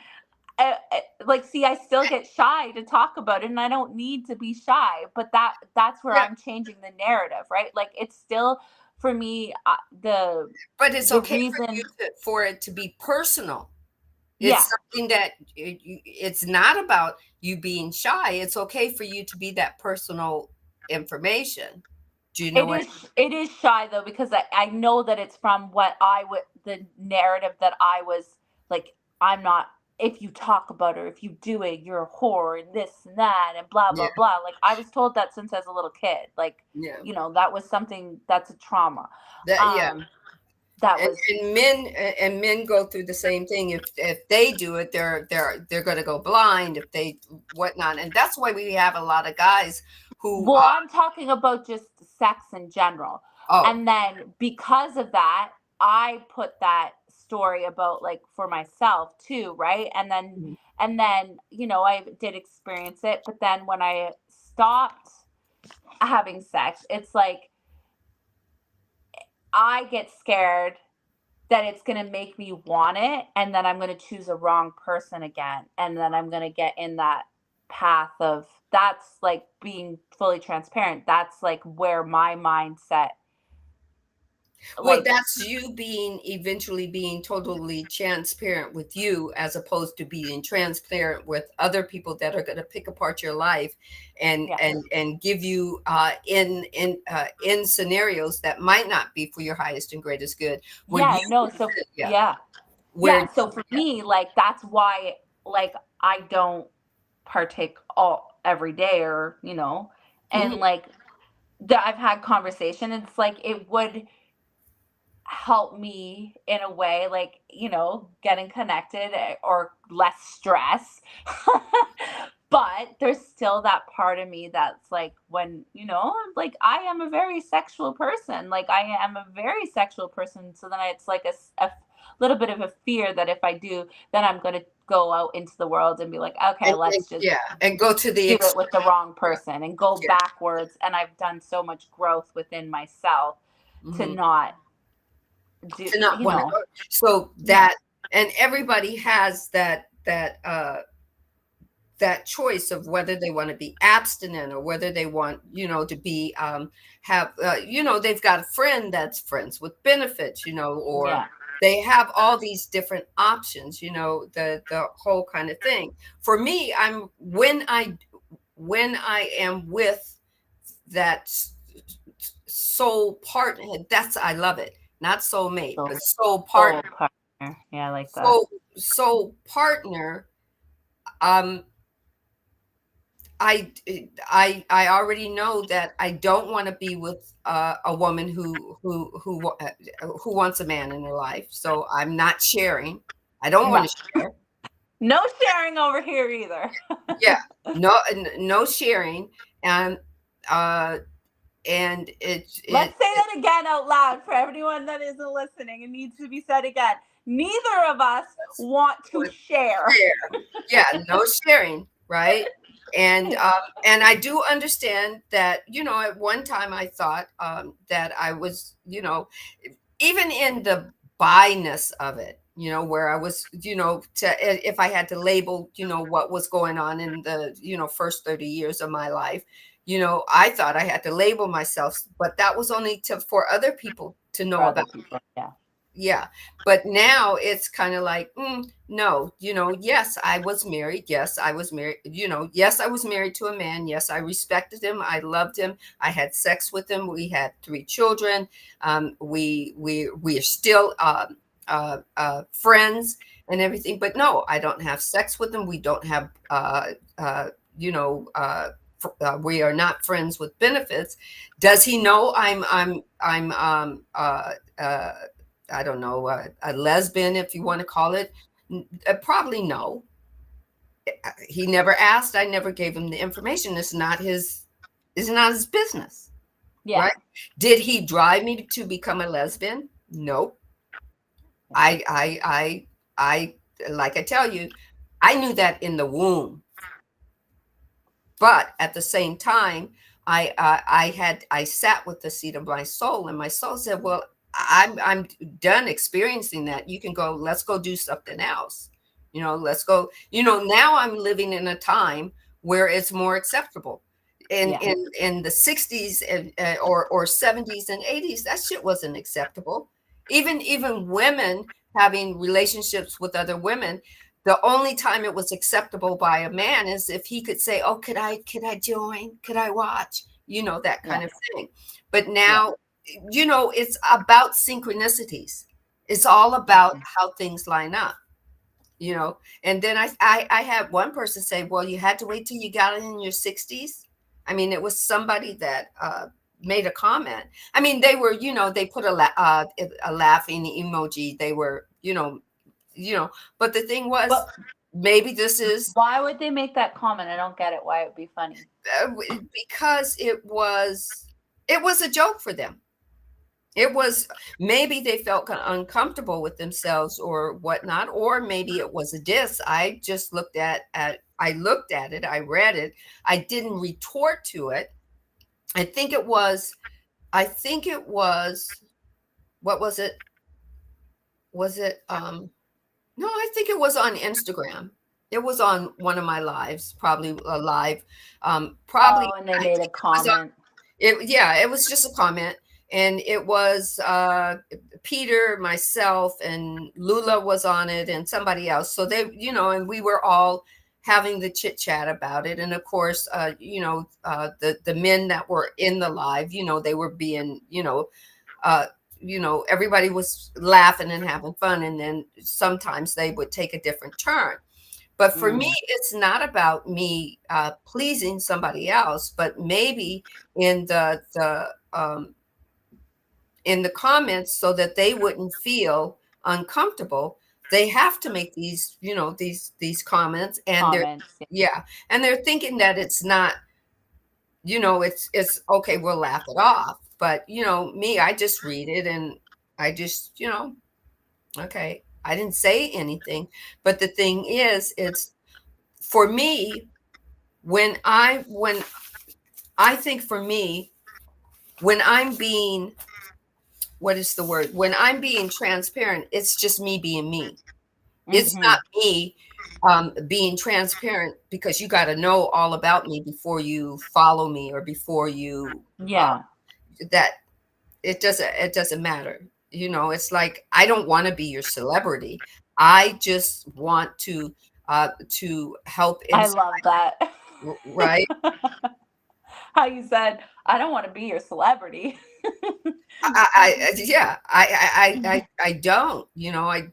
like, see, I still get shy to talk about it, and I don't need to be shy, but that's where Yeah. I'm changing the narrative, right? Like, it's still for me, the But it's the okay for reason. you for it to be personal. Yeah, It's something that it's not about you being shy. It's okay for you to be that personal information. Do you know it what? is shy though, because I know that it's from what I would, the narrative that I was like, I'm not, if you talk about her, if you do it, you're a whore and this and that and blah Yeah, blah blah. Like, I was told that since I was a little kid. Like, yeah. that was something that's a trauma. That yeah. um that And, was men go through the same thing. If they do it, they're going to go blind if they whatnot. And that's why we have a lot of guys who Well, I'm talking about just sex in general. oh And then because of that, I put that story about, like, for myself too, right? mhm. And then, I did experience it, but then when I stopped having sex, it's like I get scared that it's going to make me want it, and then I'm going to choose a wrong person again, and then I'm going to get in that path of, that's like being fully transparent, that's like where my mindset, Well, like, that's you being eventually being totally transparent with you as opposed to being transparent with other people that are going to pick apart your life and yeah, give you in scenarios that might not be for your highest and greatest good where yeah, you no, so yeah yeah, where yeah, so for me, like, that's why, like, I don't partake all every day, or Mhm. and like that I've had conversation, it's like it would help me in a way, like, getting connected, or less stress. But there's still that part of me that's like, when, like, I am a very sexual person, like, I am a very sexual person, so then it's like a little bit of a fear that if I do, then I'm going to go out into the world and be like, okay, and let's just yeah and go to the do it with the wrong yeah person and go yeah backwards. And I've done so much growth within myself to mhm. not do, To not want to go so yeah, that and everybody has that choice of whether they want to be abstinent or whether they want to be have they've got a friend that's friends with benefits or yeah, they have all these different options the whole kind of thing. For me, I'm when I am with that soul partner, that's I love it, not soulmate soul, but soul soul partner. partner. Yeah, I like that. Soul partner. um I already know that I don't want to be with a woman who wants a man in her life. So I'm not sharing. I don't want No, to share. no sharing over here either. Yeah, no, no sharing, and uh, and Let's say that again out loud for everyone that isn't listening. It needs to be said again. Neither of us want to share. yeah, no sharing, right? And I do understand that, at one time I thought that I was, even in the bi-ness of it, where I was, if I had to label, what was going on in the, first 30 years of my life, I thought I had to label myself, but that was only for other people to For know other about. people, yeah. Yeah. But now it's kind of like, no, yes, I was married. Yes, I was married. Yes, I was married to a man. Yes, I respected him. I loved him. I had sex with him. We had 3 children. We are still friends and everything. But no, I don't have sex with him. We don't have, you know, we are not friends with benefits. Does he know I'm I don't know, a lesbian, if you want to call it? Probably no. He never asked. I never gave him the information. It's not his business, Yeah. right? Did he drive me to become a lesbian? Nope. I like I tell you, I knew that in the womb. But at the same time, I sat with the seat of my soul, and my soul said, "Well, I'm done experiencing that. You can go. Let's go do something else. Let's go. Now I'm living in a time where it's more acceptable. In Yeah. in the 60s and or 70s and 80s, that shit wasn't acceptable. Even women having relationships with other women, the only time it was acceptable by a man is if he could say, "Oh, could I join? Could I watch?" That Yeah. kind of thing. But Yeah. now, it's about synchronicities. It's all about how things line up. And then I had one person say, "Well, you had to wait till you got in your 60s." I mean, it was somebody that made a comment. I mean, they were, they put a laughing emoji. They were, but the thing was, But maybe this is why would they make that comment? I don't get it. Why it would be funny? because it was a joke for them. It was, maybe they felt uncomfortable with themselves or whatnot, or maybe it was a diss. I just I looked at it, I read it, I didn't retort to it. I think it was, what was it? Was it No, I think it was on Instagram. It was on one of my lives, probably a live. Probably, Oh, and they I made think a it was on comment. yeah, it was just a comment, and it was Peter, myself, and Lula was on it, and somebody else. So they, and we were all having the chit chat about it, and of course, the men that were in the live, they were being, uh, everybody was laughing and having fun, and then sometimes they would take a different turn. But for me, it's not about me pleasing somebody else, but maybe in the comments, so that they wouldn't feel uncomfortable, they have to make these comments, and they're, Comments. Yeah. yeah, and they're thinking that it's not, it's okay, we'll laugh it off. But me, I just read it, and I just, okay, I didn't say anything. But the thing is, it's, for me, when I think, for me, when I'm being, what is the word? When I'm being transparent, it's just me being me. It's not me being transparent because you got to know all about me before you follow me, or before you Yeah. that it doesn't matter. It's like, I don't want to be your celebrity. I just want to help I love that. right. How you said, I don't want to be your celebrity. Yeah, I don't, I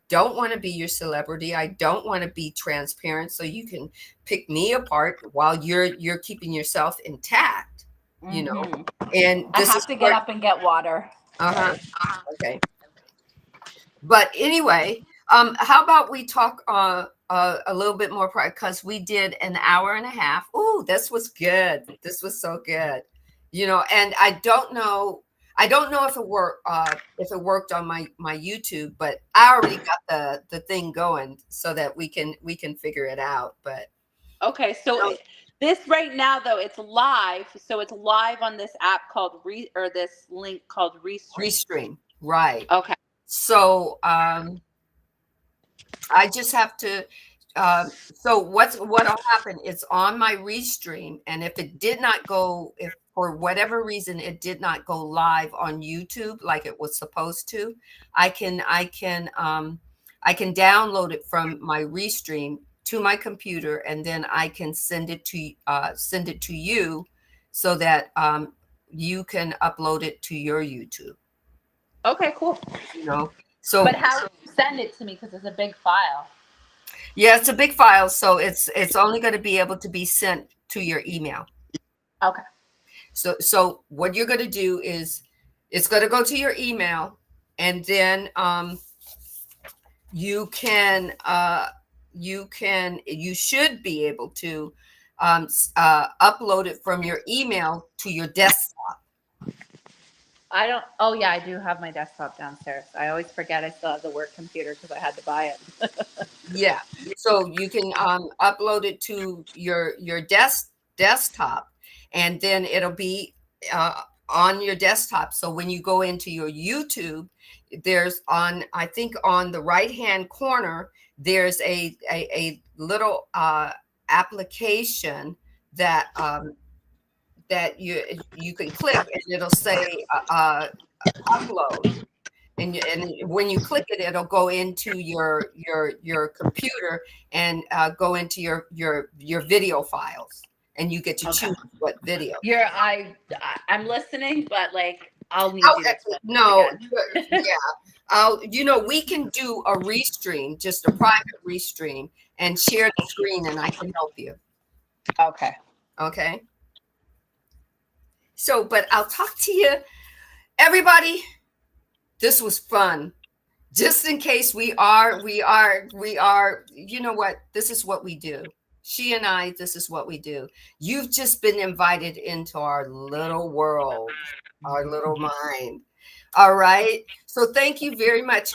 don't want to be your celebrity. I don't want to be transparent so you can pick me apart while you're keeping yourself intact, you know. And I this is have to get where, up and get water. uh-huh, Sorry. okay. But anyway, how about we talk a little bit more, because we did an hour and a half. Ooh, this was good. This was so good. And I don't know if it worked on my YouTube, but I already got the thing going so that we can figure it out. But Okay, so you know, this right now though, it's live. So it's live on this app called or this link called Restream. Restream, right? Okay. So I just have to. So what'll happen? It's on my restream, and if it did not go, if for whatever reason it did not go live on YouTube like it was supposed to, I can download it from my restream to my computer, and then I can send it to you, so that you can upload it to your YouTube. Okay, cool. You know, But so how do you send it to me? Because it's a big file. yeah, it's a big file, so it's only going to be able to be sent to your email. Okay. So what you're going to do is it's going to go to your email, and then you should be able to upload it from your email to your desktop. I don't. Oh yeah, I do have my desktop downstairs. I always forget I still have the work computer because I had to buy it. Yeah. So you can upload it to your desktop, and then it'll be on your desktop. So when you go into your YouTube, there's I think on the right hand corner, there's a little application that that you can click, and it'll say upload. And when you click it, it'll go into your computer, and go into your video files, and you get to Okay. choose what video. I'm listening, but like I'll need you to explain this No, again. yeah. We can do a restream, just a private restream, and share the screen, and I can help you. Okay. Okay. So, but I'll talk to you, everybody. This was fun. Just in case you know what, this is what we do. She and I, this is what we do. You've just been invited into our little world, our little mind. All right, so thank you very much.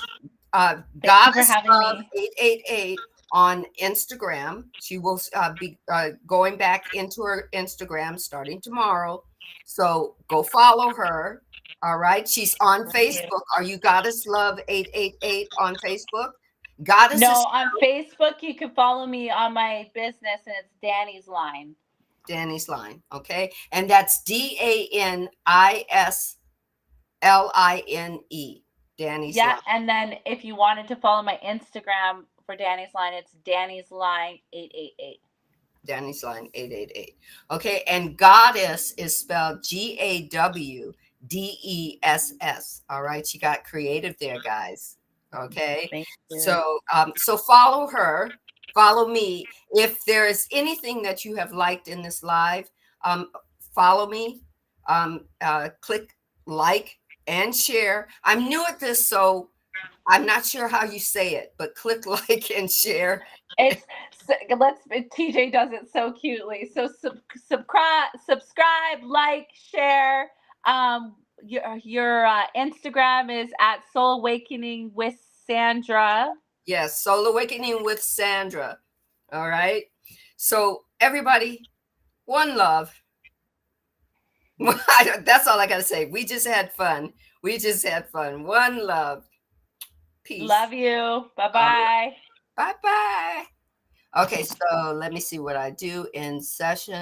Thank you for Goddess having Love me. 888 on Instagram. She will be going back into her Instagram starting tomorrow, so go follow her. All right. She's on Thank you. Facebook. Are you Goddess Love 888 on Facebook? Goddess No, is on Facebook you can follow me on my business, and it's Danny's Line. Danny's Line. Okay. And that's DANISLINE. Danny's Yeah, Line. and then if you wanted to follow my Instagram for Danny's Line, it's Danny's Line 888. Danny's Line 888. Okay. And Goddess is spelled GAWDESS. All right. She got creative there, guys. Okay. Thank you. So follow her, follow me. If there is anything that you have liked in this live, follow me. Click like and share. I'm new at this, so I'm not sure how you say it, but click like and share. It's TJ does it so cutely. So subscribe, like, share. Your Instagram is at Soul Awakening with Sandra. Yes, Soul Awakening with Sandra. All right. So everybody, one love. That's all I got to say. We just had fun. We just had fun. One love. Peace. Love you. Bye-bye. Bye bye. Okay, so let me see what I do in session.